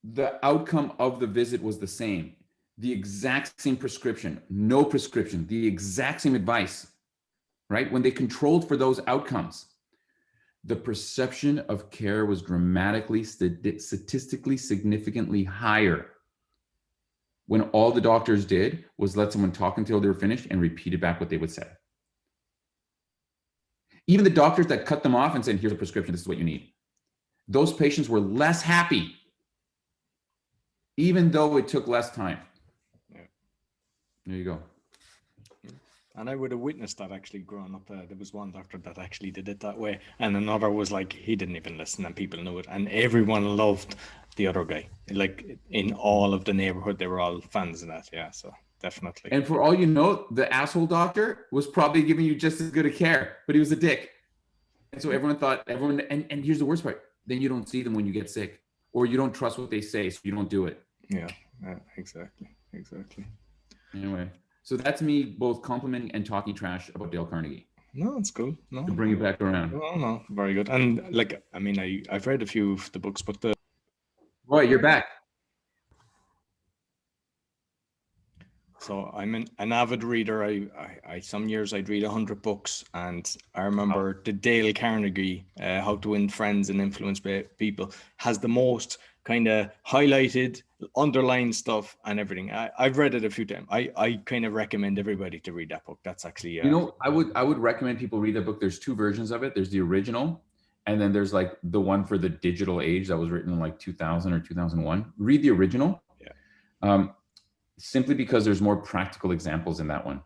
the outcome of the visit was the same, the exact same prescription, no prescription, the exact same advice, right? When they controlled for those outcomes, the perception of care was dramatically, statistically significantly higher when all the doctors did was let someone talk until they were finished and repeated back what they would say. Even the doctors that cut them off and said, here's a prescription, this is what you need. Those patients were less happy, even though it took less time. There you go. And I would have witnessed that actually growing up. There was one doctor that actually did it that way, and another was like he didn't even listen, and people knew it, and everyone loved the other guy. Like in all of the neighborhood, they were all fans of that. Yeah, so definitely. And for all you know, the asshole doctor was probably giving you just as good a care, but he was a dick. And so everyone thought, and here's the worst part, then you don't see them when you get sick, or you don't trust what they say, so you don't do it. Yeah, exactly. Anyway, so that's me both complimenting and talking trash about Dale Carnegie. No, it's cool. No, to bring it back around. No, very good. And like, I mean, I've read a few of the books, but the Roy, you're back. So I'm an avid reader. I some years I'd read 100 books, and I remember the Dale Carnegie, How to Win Friends and Influence People, has the most kind of highlighted, underlined stuff and everything. I've read it a few times. I kind of recommend everybody to read that book. That's actually you know, I would recommend people read the book. There's two versions of it. There's the original, and then there's like the one for the digital age that was written in like 2000 or 2001. Read the original. Yeah. Simply because there's more practical examples in that one.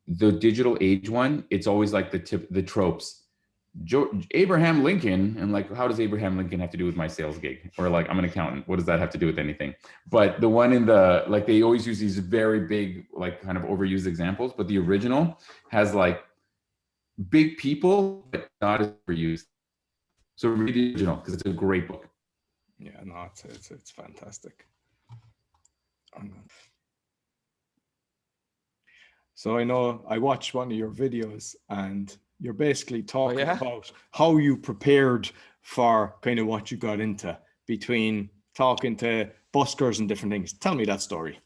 The digital age one, it's always like the tropes. Abraham Lincoln, and like, how does Abraham Lincoln have to do with my sales gig? Or like, I'm an accountant. What does that have to do with anything? But the one in the, like, they always use these very big, like kind of overused examples, but the original has like big people, but not as overused. So read the original because it's a great book. Yeah, no, it's fantastic. So I know I watched one of your videos, and you're basically talking about how you prepared for kind of what you got into between talking to buskers and different things. Tell me that story.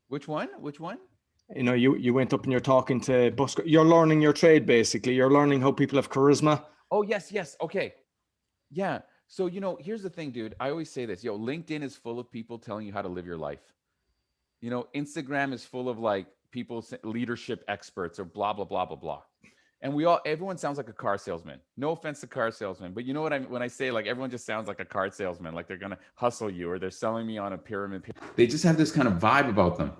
Which one? You know, you went up and you're talking to buskers. You're learning your trade, basically. You're learning how people have charisma. Oh, yes. Okay. Yeah. So, you know, here's the thing, dude. I always say this. LinkedIn is full of people telling you how to live your life. You know, Instagram is full of like people, leadership experts or blah, blah, blah, blah, blah. And everyone sounds like a car salesman. No offense to car salesmen, but you know what I mean when I say like everyone just sounds like a car salesman, like they're going to hustle you or they're selling me on a pyramid. They just have this kind of vibe about them.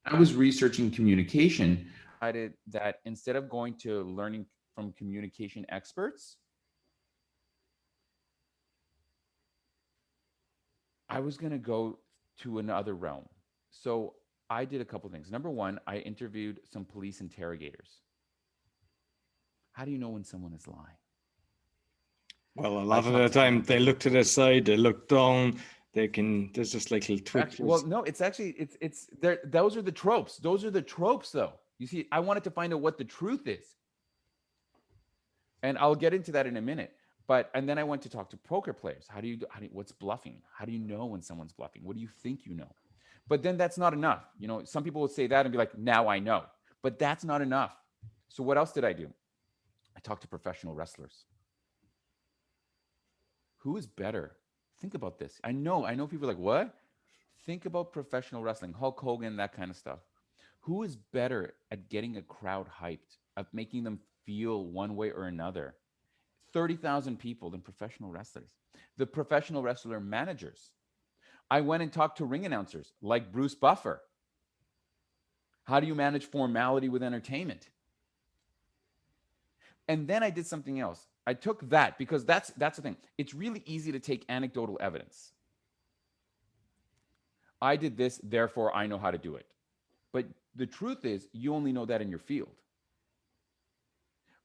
I was researching communication. I did that instead of going to learning from communication experts, I was going to go to another realm. So I did a couple of things. Number one, I interviewed some police interrogators. How do you know when someone is lying? Well, a lot of the time they look to the side, they look down, there's just like little twitches. Well, no, it's actually, it's there. Those are the tropes. Those are the tropes though. You see, I wanted to find out what the truth is. And I'll get into that in a minute. And then I went to talk to poker players. What's bluffing? How do you know when someone's bluffing? What do you think you know? But then that's not enough. You know, some people would say that and be like, now I know. But that's not enough. So what else did I do? I talked to professional wrestlers. Who is better? Think about this. I know people are like, what? Think about professional wrestling, Hulk Hogan, that kind of stuff. Who is better at getting a crowd hyped, at making them feel one way or another? 30,000 people than professional wrestlers. The professional wrestler managers. I went and talked to ring announcers like Bruce Buffer. How do you manage formality with entertainment? And then I did something else. I took that because that's the thing. It's really easy to take anecdotal evidence. I did this, therefore I know how to do it. But the truth is, you only know that in your field.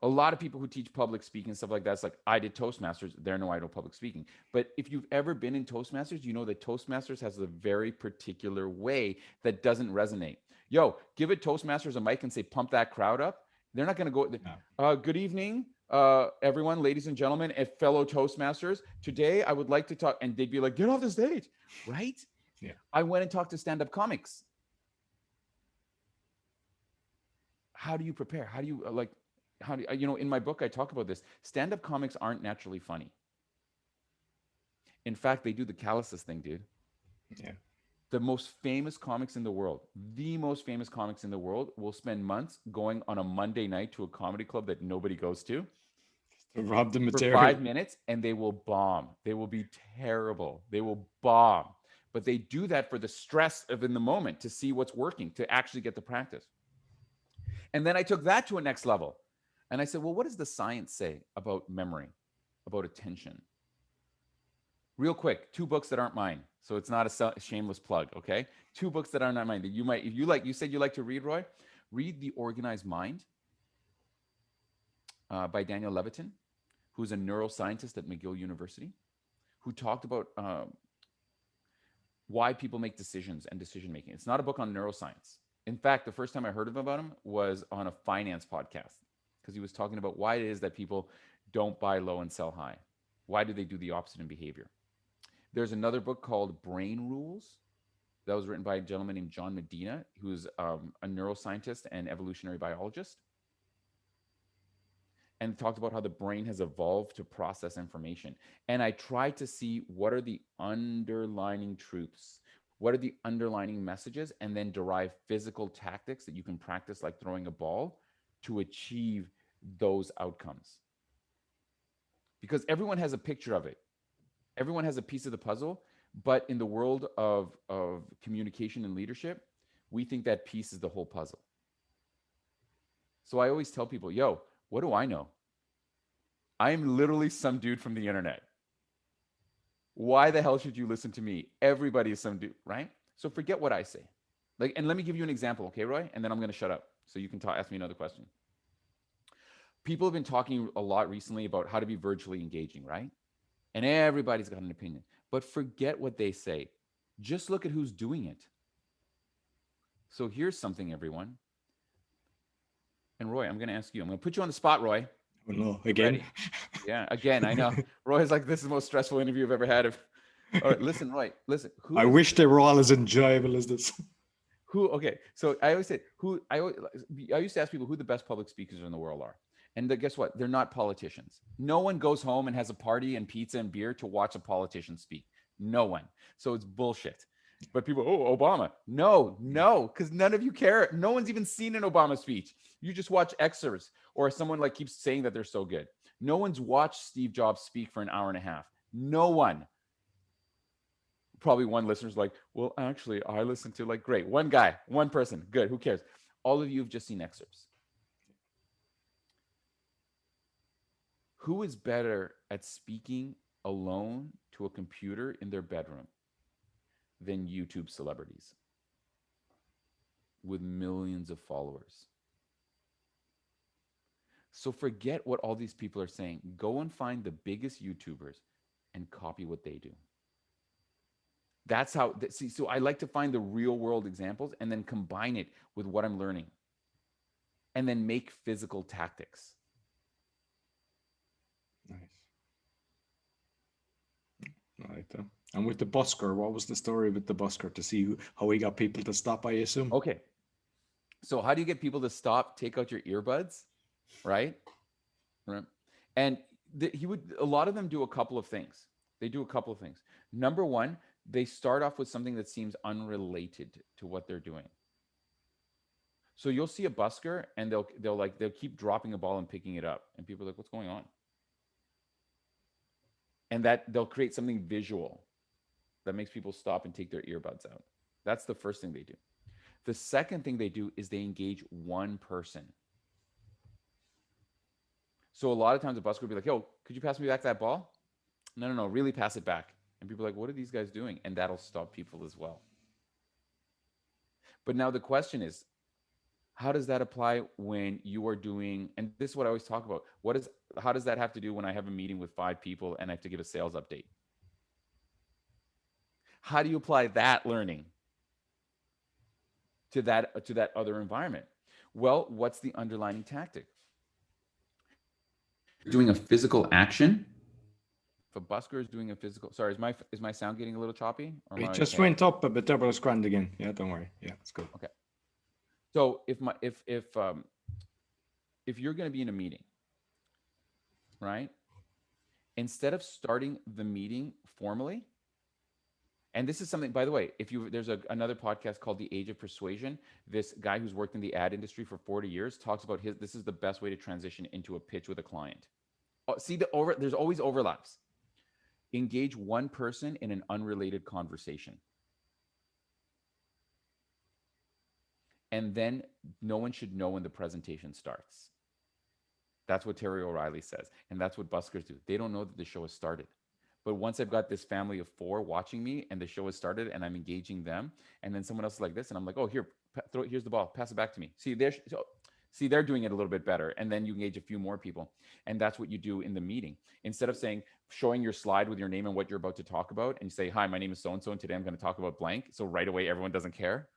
A lot of people who teach public speaking and stuff like that, it's like, I did Toastmasters, there no I know public speaking. But if you've ever been in Toastmasters, you know that Toastmasters has a very particular way that doesn't resonate. Yo, give it Toastmasters a mic and say, pump that crowd up. They're not going to go, good evening, everyone, ladies and gentlemen, and fellow Toastmasters. Today, I would like to talk, and they'd be like, get off the stage, right? Yeah. I went and talked to stand-up comics. How do you prepare? How do you, in my book, I talk about this. Stand-up comics aren't naturally funny. In fact, they do the calluses thing, dude. Yeah. The most famous comics in the world, will spend months going on a Monday night to a comedy club that nobody goes to. Rob the material. For 5 minutes, and they will bomb. They will be terrible. They will bomb. but they do that for the stress of in the moment to see what's working, to actually get the practice. And then I took that to a next level. And I said, well, what does the science say about memory, about attention? Real quick, 2 books that aren't mine. So it's not a shameless plug, okay? 2 books that are not mine that you might, if you like, you said you like to read, Roy, read The Organized Mind by Daniel Levitin, who's a neuroscientist at McGill University, who talked about why people make decisions and decision making. It's not a book on neuroscience. In fact, the first time I heard about him was on a finance podcast, because he was talking about why it is that people don't buy low and sell high. Why do they do the opposite in behavior? There's another book called Brain Rules that was written by a gentleman named John Medina, who's a neuroscientist and evolutionary biologist, and talked about how the brain has evolved to process information. And I tried to see what are the underlining truths, what are the underlining messages, and then derive physical tactics that you can practice, like throwing a ball, to achieve those outcomes. Because everyone has a picture of it. Everyone has a piece of the puzzle, but in the world of communication and leadership, we think that piece is the whole puzzle. So I always tell people, yo, what do I know? I am literally some dude from the internet. Why the hell should you listen to me? Everybody is some dude, right? So forget what I say. Like, and let me give you an example, okay, Roy? And then I'm going to shut up so you can ask me another question. People have been talking a lot recently about how to be virtually engaging, right? And everybody's got an opinion. But forget what they say. Just look at who's doing it. So here's something, everyone. And Roy, I'm going to ask you. I'm going to put you on the spot, Roy. Oh, no, again? Ready? Yeah, again, I know. Roy's like, this is the most stressful interview I've ever had. All right, listen, Roy, listen. I wish they were all as enjoyable as this. Okay, so I always say, I used to ask people who the best public speakers in the world are. And guess what? They're not politicians. No one goes home and has a party and pizza and beer to watch a politician speak. No one. So it's bullshit. But people, oh, Obama. No, because none of you care. No one's even seen an Obama speech. You just watch excerpts, or someone like keeps saying that they're so good. No one's watched Steve Jobs speak for an hour and a half. No one. Probably one listener's like, well, actually, I listened to, like, great. One guy, one person. Good. Who cares? All of you have just seen excerpts. Who is better at speaking alone to a computer in their bedroom than YouTube celebrities with millions of followers? So forget what all these people are saying. Go and find the biggest YouTubers and copy what they do. That's how, see, so I like to find the real world examples and then combine it with what I'm learning and then make physical tactics. Nice. Right. And with the busker, what was the story with the busker to see how he got people to stop, I assume? Okay. So how do you get people to stop, take out your earbuds, right? And a lot of them do a couple of things. They do a couple of things. Number one, they start off with something that seems unrelated to what they're doing. So you'll see a busker and they'll keep dropping a ball and picking it up. And people are like, what's going on? And that they'll create something visual that makes people stop and take their earbuds out. That's the first thing they do. The second thing they do is they engage one person. So a lot of times a busker will be like, yo, could you pass me back that ball? No, really pass it back. And people are like, what are these guys doing? And that'll stop people as well. But now the question is, how does that apply when you are doing, and this is what I always talk about, how does that have to do when I have a meeting with 5 people and I have to give a sales update? How do you apply that learning to that other environment? Well, what's the underlying tactic? Doing a physical action. If a busker is doing a physical, sorry, is my sound getting a little choppy? Or It just went up a bit, but it's grand again. Yeah, don't worry. Yeah, it's good. Okay. So if you're going to be in a meeting, right? Instead of starting the meeting formally, and this is something, by the way, there's another podcast called The Age of Persuasion. This guy who's worked in the ad industry for 40 years talks about this is the best way to transition into a pitch with a client. See, there's always overlaps. Engage one person in an unrelated conversation. And then no one should know when the presentation starts. That's what Terry O'Reilly says. And that's what buskers do. They don't know that the show has started. But once I've got this family of 4 watching me and the show has started and I'm engaging them, and then someone else is like this, and I'm like, oh, here, here's the ball, pass it back to me. See, they're doing it a little bit better. And then you engage a few more people. And that's what you do in the meeting. Instead of showing your slide with your name and what you're about to talk about, and you say, hi, my name is so-and-so, and today I'm going to talk about blank. So right away, everyone doesn't care.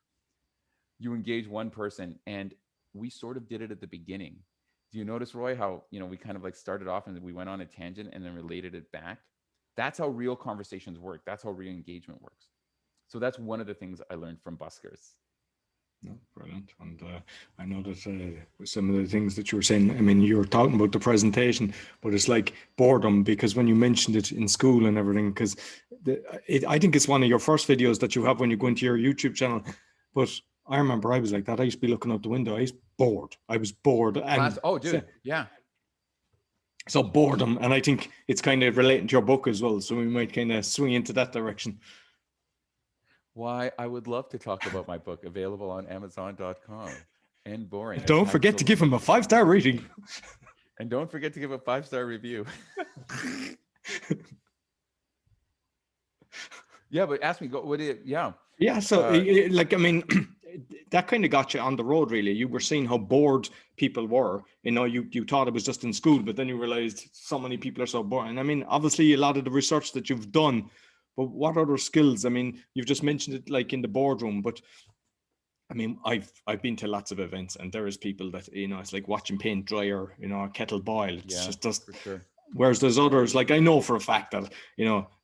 You engage one person. And we sort of did it at the beginning. Do you notice, Roy, how, we kind of like started off and we went on a tangent and then related it back? That's how real conversations work. That's how real engagement works. So that's one of the things I learned from buskers. No, brilliant. And I know that some of the things that you were saying, I mean, you were talking about the presentation, but it's like boredom, because when you mentioned it in school and everything, because I think it's one of your first videos that you have when you go into your YouTube channel. But I remember I was like that. I used to be looking out the window. I was bored. And oh, dude, yeah. So boredom, and I think it's kind of relating to your book as well. So we might kind of swing into that direction. Why, I would love to talk about my book, available on Amazon.com. And boring. Don't forget to give him a 5-star rating. And don't forget to give a 5-star review. Yeah, but ask me, yeah. Yeah, so like, I mean, that kind of got you on the road, really. You were seeing how bored people were. You thought it was just in school, but then you realized so many people are so bored. And I mean, obviously, a lot of the research that you've done, but what other skills? I mean, you've just mentioned it like in the boardroom, but I mean, I've been to lots of events, and there is people that, it's like watching paint dry or, a kettle boil. It's just for sure. Whereas there's others, like I know for a fact that,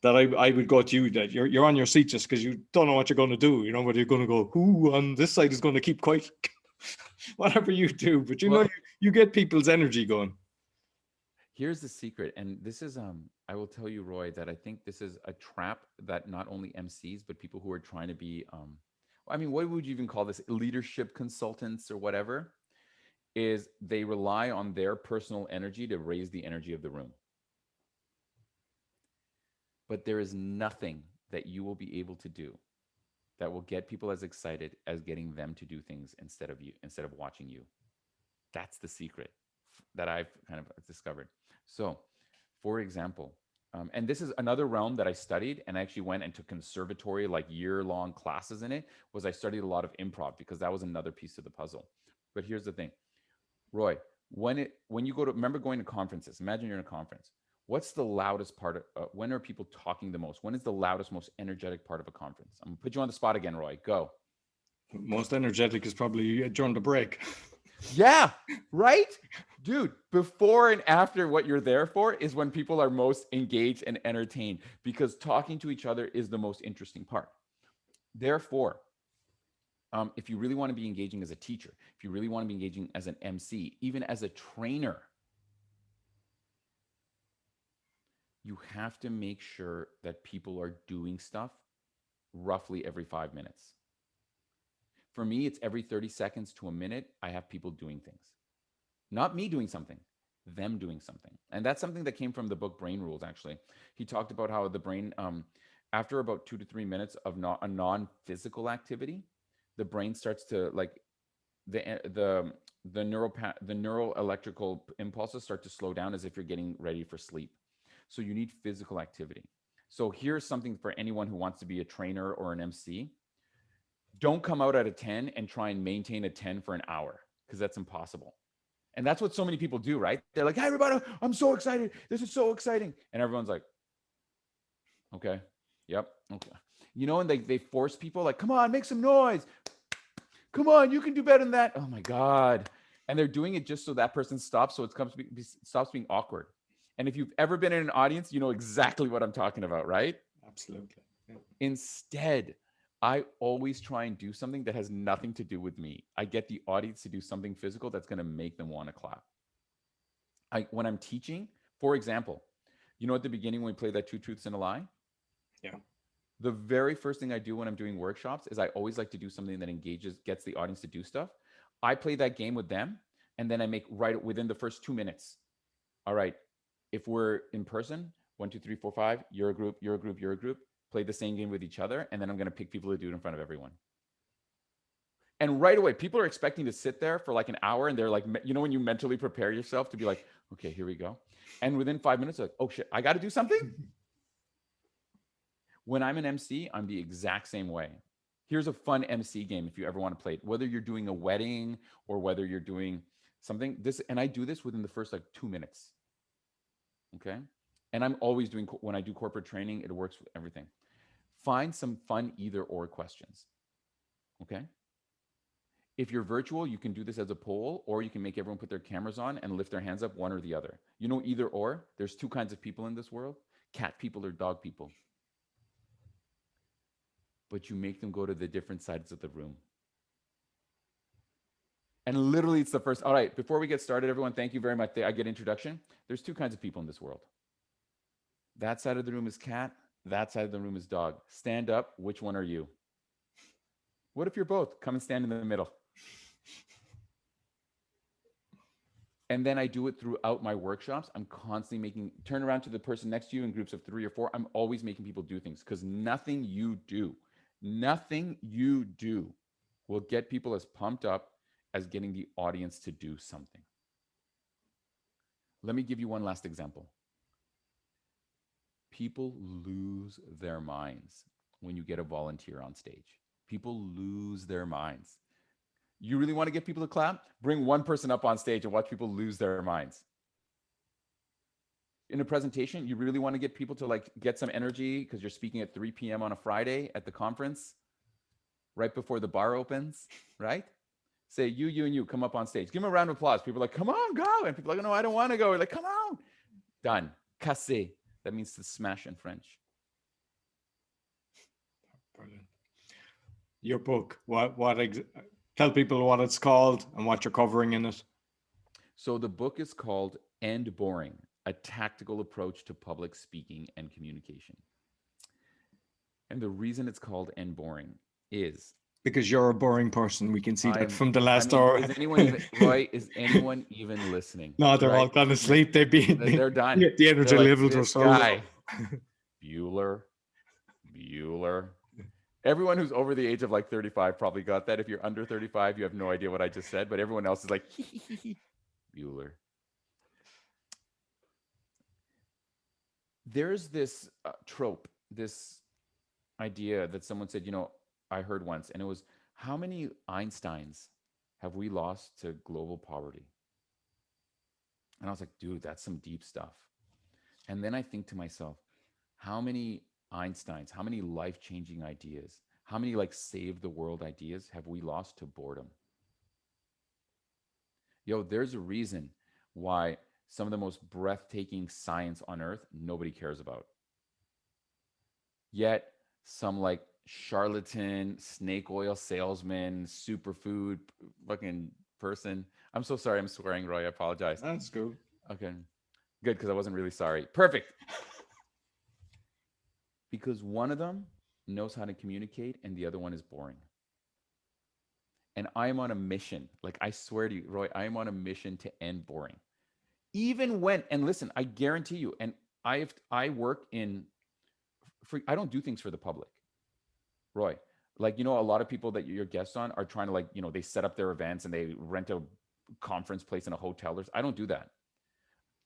that I would go to you, that you're on your seat just because you don't know what you're going to do, but you're going to go, who on this side is going to keep quiet, whatever you do. But you get people's energy going. Here's the secret. And this is, I will tell you, Roy, that I think this is a trap that not only MCs, but people who are trying to be, I mean, what would you even call this? Leadership consultants or whatever, is they rely on their personal energy to raise the energy of the room. But there is nothing that you will be able to do that will get people as excited as getting them to do things instead of watching you. That's the secret that I've kind of discovered. So, for example, and this is another realm that I studied, and I actually went and took conservatory, like year-long classes in it, was I studied a lot of improv, because that was another piece of the puzzle. But here's the thing, Roy, when you go to, remember going to conferences, imagine you're in a conference. What's the loudest part of, when are people talking the most? When is the loudest, most energetic part of a conference? I'm gonna put you on the spot again, Roy, go. Most energetic is probably during the break. Yeah, right? Dude, before and after what you're there for is when people are most engaged and entertained, because talking to each other is the most interesting part. Therefore, if you really want to be engaging as a teacher, if you really want to be engaging as an MC, even as a trainer, you have to make sure that people are doing stuff roughly every 5 minutes. For me, it's every 30 seconds to a minute, I have people doing things. Not me doing something, them doing something. And that's something that came from the book Brain Rules, actually. He talked about how the brain, after about 2 to 3 minutes of a non-physical activity, the brain starts to, like, the neural electrical impulses start to slow down as if you're getting ready for sleep. So you need physical activity. So here's something for anyone who wants to be a trainer or an MC. Don't come out at a 10 and try and maintain a 10 for an hour, because that's impossible. And that's what so many people do, right? They're like, hey, everybody, I'm so excited. This is so exciting. And everyone's like, okay, yep, okay. And they force people, like, come on, make some noise. Come on, you can do better than that. Oh my God. And they're doing it just so that person stops, so it stops being awkward. And if you've ever been in an audience, you know exactly what I'm talking about, right? Absolutely. Yeah. Instead, I always try and do something that has nothing to do with me. I get the audience to do something physical that's going to make them want to clap. When I'm teaching, for example, at the beginning when we play that 2 truths and a lie? Yeah. The very first thing I do when I'm doing workshops is I always like to do something that gets the audience to do stuff. I play that game with them, and then I make right within the first 2 minutes. All right, if we're in person, 1, 2, 3, 4, 5, you're a group, you're a group, you're a group, play the same game with each other, and then I'm going to pick people to do it in front of everyone. And right away, people are expecting to sit there for like an hour, and they're like, when you mentally prepare yourself to be like, okay, here we go. And within 5 minutes, like, oh shit, I got to do something. When I'm an MC, I'm the exact same way. Here's a fun MC game if you ever want to play it, whether you're doing a wedding or whether you're doing something. And I do this within the first like 2 minutes. Okay. And I'm always doing, when I do corporate training, it works with everything. Find some fun either or questions. Okay. If you're virtual, you can do this as a poll, or you can make everyone put their cameras on and lift their hands up, one or the other. Either or, there's two kinds of people in this world, cat people or dog people. But you make them go to the different sides of the room. And literally it's the first, all right, before we get started, everyone, thank you very much. I get introduction. There's two kinds of people in this world. That side of the room is cat. That side of the room is dog. Stand up. Which one are you? What if you're both? Come and stand in the middle. And then I do it throughout my workshops. I'm constantly turn around to the person next to you in groups of 3 or 4. I'm always making people do things, because nothing you do will get people as pumped up as getting the audience to do something. Let me give you one last example. People lose their minds when you get a volunteer on stage. People lose their minds. You really want to get people to clap? Bring one person up on stage and watch people lose their minds. In a presentation, you really want to get people to like get some energy because you're speaking at 3 p.m. on a Friday at the conference, right before the bar opens, right? Say, you, and you, come up on stage. Give them a round of applause. People are like, come on, go. And people are like, no, I don't want to go. We're like, come on. Done. Casser. That means to smash in French. Brilliant. Your book, tell people what it's called and what you're covering in it. So the book is called End Boring, a tactical approach to public speaking and communication. And the reason it's called End Boring is because you're a boring person. We can see that from the last hour. Is anyone even, Roy, is anyone even listening? No, they're all gone to sleep. They're done. The energy levels are so low. Bueller. Everyone who's over the age of like 35 probably got that. If you're under 35, you have no idea what I just said, but everyone else is like, Bueller. There's this trope, this idea that someone said, I heard once, and it was, how many Einsteins have we lost to global poverty? And I was like, dude, that's some deep stuff. And then I think to myself, how many Einsteins, how many life-changing ideas, how many like save the world ideas have we lost to boredom? There's a reason why some of the most breathtaking science on earth nobody cares about. Yet some like charlatan, snake oil salesman, superfood fucking person. I'm so sorry I'm swearing, Roy. I apologize. That's cool. Okay. Good, because I wasn't really sorry. Perfect. Because one of them knows how to communicate and the other one is boring. And I am on a mission. Like, I swear to you, Roy, I am on a mission to end boring. Even when, and listen, I guarantee you, and I work in, I don't do things for the public, Roy. Like, a lot of people that you're guests on are trying to like, they set up their events and they rent a conference place in a hotel. I don't do that.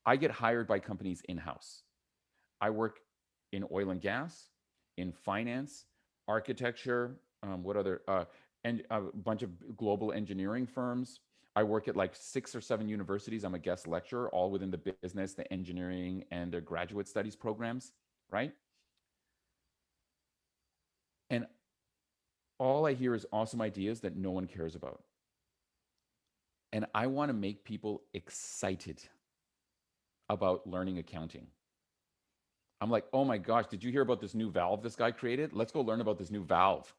I get hired by companies in-house. I work in oil and gas, in finance, architecture, and a bunch of global engineering firms. I work at like 6 or 7 universities. I'm a guest lecturer, all within the business, the engineering, and the graduate studies programs, right? And all I hear is awesome ideas that no one cares about. And I want to make people excited about learning accounting. I'm like, oh my gosh, did you hear about this new valve this guy created? Let's go learn about this new valve.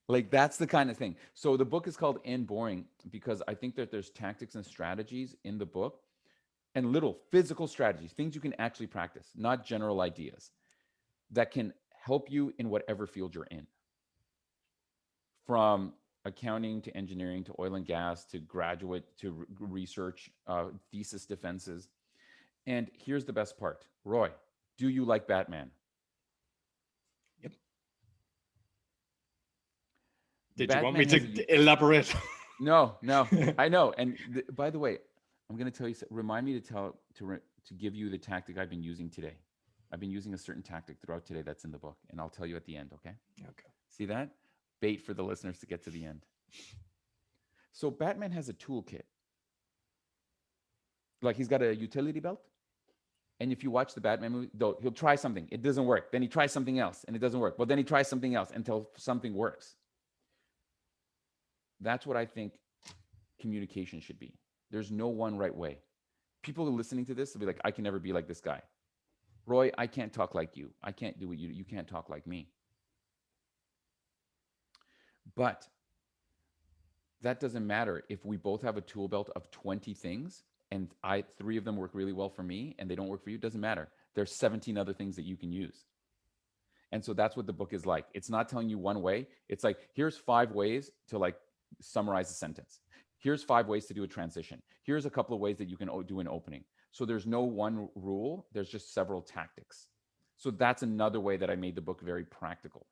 Like, that's the kind of thing. So the book is called End Boring because I think that there's tactics and strategies in the book and little physical strategies, things you can actually practice, not general ideas, that can help you in whatever field you're in. From accounting to engineering to oil and gas to graduate to research, thesis defenses. And here's the best part. Roy, do you like Batman? Yep. Did you want me Batman has a to elaborate? no, I know. And by the way, I'm going to tell you. Remind me to to give you the tactic I've been using today. I've been using a certain tactic throughout today that's in the book, and I'll tell you at the end. Okay. Okay. See that? Bait for the listeners to get to the end. So Batman has a toolkit. Like he's got a utility belt. And if you watch the Batman movie, though, he'll try something. It doesn't work. Then he tries something else and it doesn't work. Well, then he tries something else until something works. That's what I think communication should be. There's no one right way. People listening to this will be like, I can never be like this guy. Roy, I can't talk like you. I can't do what you do. You can't talk like me. But that doesn't matter if we both have a tool belt of 20 things and three of them work really well for me and they don't work for you. It doesn't matter. There's 17 other things that you can use. And so that's what the book is like. It's not telling you one way. It's like, here's 5 ways to like summarize a sentence. Here's 5 ways to do a transition. Here's a couple of ways that you can do an opening. So there's no one rule. There's just several tactics. So that's another way that I made the book very practical.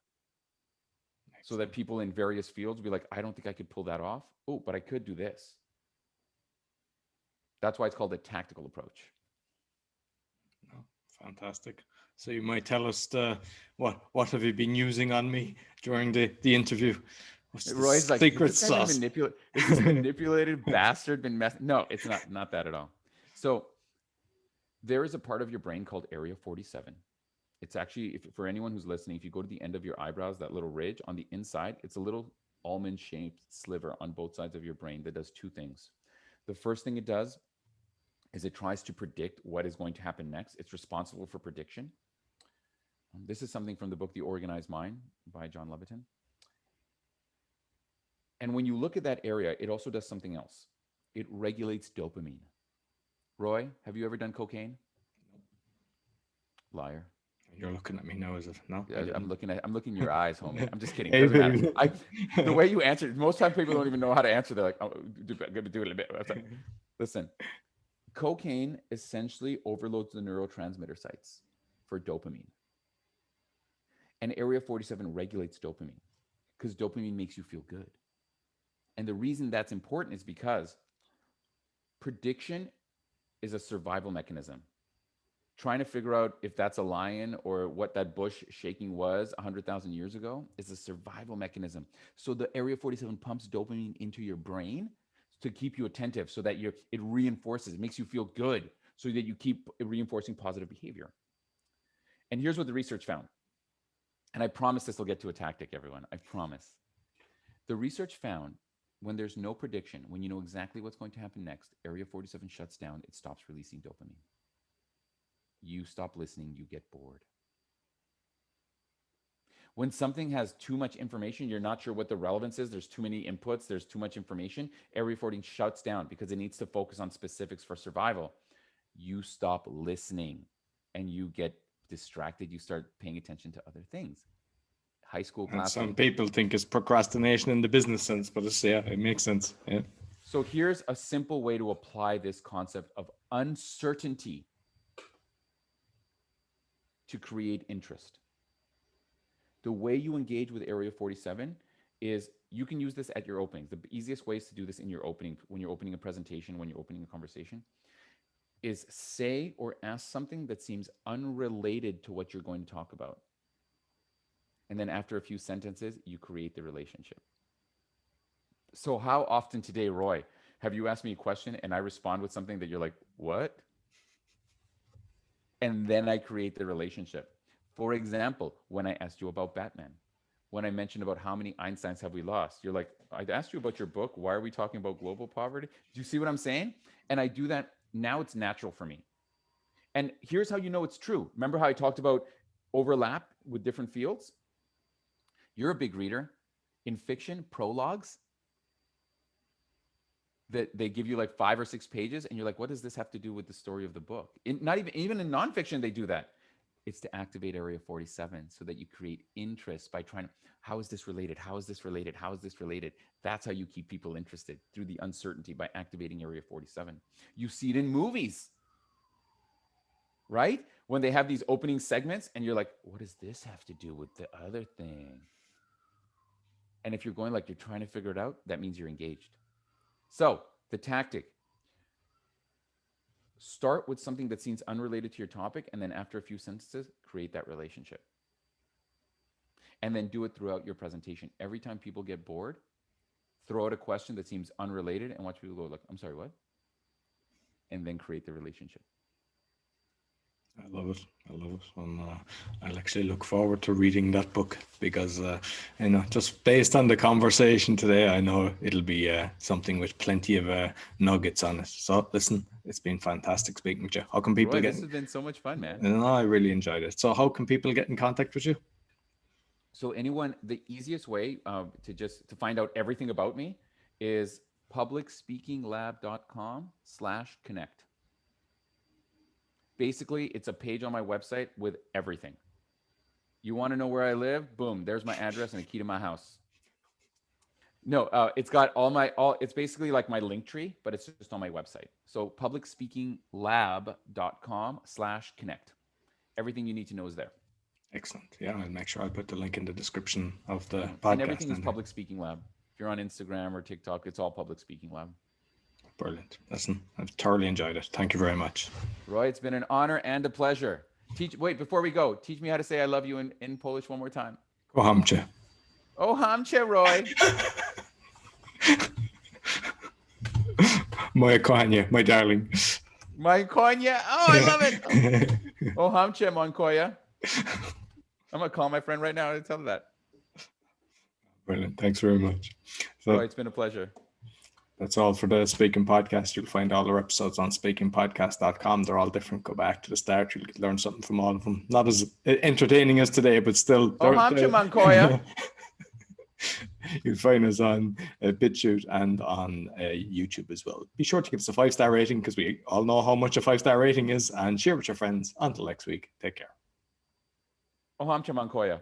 So that people in various fields be like, I don't think I could pull that off. Oh, but I could do this. That's why it's called a tactical approach. Oh, fantastic. So you might tell us what have you been using on me during the interview? Roy's like, secret sauce. Is this manipulated bastard been messing? No, it's not that at all. So there is a part of your brain called Area 47. It's actually, for anyone who's listening, if you go to the end of your eyebrows, that little ridge on the inside, it's a little almond-shaped sliver on both sides of your brain that does 2 things. The first thing it does is it tries to predict what is going to happen next. It's responsible for prediction. This is something from the book, The Organized Mind by John Levitin. And when you look at that area, it also does something else. It regulates dopamine. Roy, have you ever done cocaine? Liar. You're looking at me now, is it? No, I'm looking in your eyes, homie. I'm just kidding. It doesn't matter. The way you answer, most times people don't even know how to answer. They're like, oh, do it a little bit. Listen, cocaine essentially overloads the neurotransmitter sites for dopamine. And Area 47 regulates dopamine because dopamine makes you feel good. And the reason that's important is because prediction is a survival mechanism. Trying to figure out if that's a lion or what that bush shaking was 100,000 years ago is a survival mechanism. So the Area 47 pumps dopamine into your brain to keep you attentive so that it reinforces, it makes you feel good so that you keep reinforcing positive behavior. And here's what the research found. And I promise this will get to a tactic, everyone. I promise. The research found when there's no prediction, when you know exactly what's going to happen next, Area 47 shuts down, it stops releasing dopamine. You stop listening, you get bored. When something has too much information, you're not sure what the relevance is, there's too many inputs, there's too much information, Area 14 shuts down because it needs to focus on specifics for survival. You stop listening and you get distracted, you start paying attention to other things. High school class. Some people think it's procrastination in the business sense, but it makes sense. Yeah. So here's a simple way to apply this concept of uncertainty to create interest. The way you engage with Area 47 is you can use this at your openings. The easiest ways to do this in your opening, when you're opening a presentation, when you're opening a conversation, is say or ask something that seems unrelated to what you're going to talk about. And then after a few sentences, you create the relationship. So how often today, Roy, have you asked me a question and I respond with something that you're like, what? And then I create the relationship. For example, when I asked you about Batman, when I mentioned about how many Einsteins have we lost, you're like, I asked you about your book. Why are we talking about global poverty? Do you see what I'm saying? And I do that. Now it's natural for me. And here's how you know it's true. Remember how I talked about overlap with different fields? You're a big reader. In fiction, prologues, that they give you like 5 or 6 pages and you're like, what does this have to do with the story of the book? Not even in nonfiction, they do that. It's to activate Area 47 so that you create interest by trying to, how is this related? How is this related? How is this related? That's how you keep people interested, through the uncertainty, by activating Area 47. You see it in movies, right? When they have these opening segments and you're like, what does this have to do with the other thing? And if you're going like you're trying to figure it out, that means you're engaged. So the tactic, start with something that seems unrelated to your topic, and then after a few sentences, create that relationship. And then do it throughout your presentation. Every time people get bored, throw out a question that seems unrelated and watch people go like, I'm sorry, what? And then create the relationship. I love it. I love it. And I'll actually look forward to reading that book because, just based on the conversation today, I know it'll be something with plenty of nuggets on it. So listen, it's been fantastic speaking with you. How can people Roy, get? this has been so much fun, man. No, I really enjoyed it. So how can people get in contact with you? So anyone, the easiest way to find out everything about me is publicspeakinglab.com/connect. Basically, it's a page on my website with everything. You want to know where I live? Boom, there's my address and a key to my house. No, it's got it's basically like my link tree, but it's just on my website. So publicspeakinglab.com/connect. Everything you need to know is there. Excellent. Yeah, I'll make sure I put the link in the description of the podcast. And everything is Public Speaking Lab. If you're on Instagram or TikTok, it's all Public Speaking Lab. Brilliant. Listen, I've thoroughly enjoyed it. Thank you very much. Roy, it's been an honor and a pleasure. Wait, before we go, teach me how to say I love you in Polish one more time. Kocham cię. Oh, hamcie, Roy. Moje kochanie, my darling. My konia. Oh, I love it. Oh, hamcie, Monkoya. I'm going to call my friend right now to tell her that. Brilliant. Thanks very much. So, Roy, it's been a pleasure. That's all for the Speaking Podcast. You'll find all our episodes on speakingpodcast.com. They're all different. Go back to the start. You'll learn something from all of them. Not as entertaining as today, but still. Oh, hamcie, Monkoya. You'll find us on BitChute and on YouTube as well. Be sure to give us a 5-star rating because we all know how much a 5-star rating is, and share with your friends. Until next week, take care. Oh, hamcie, Monkoya.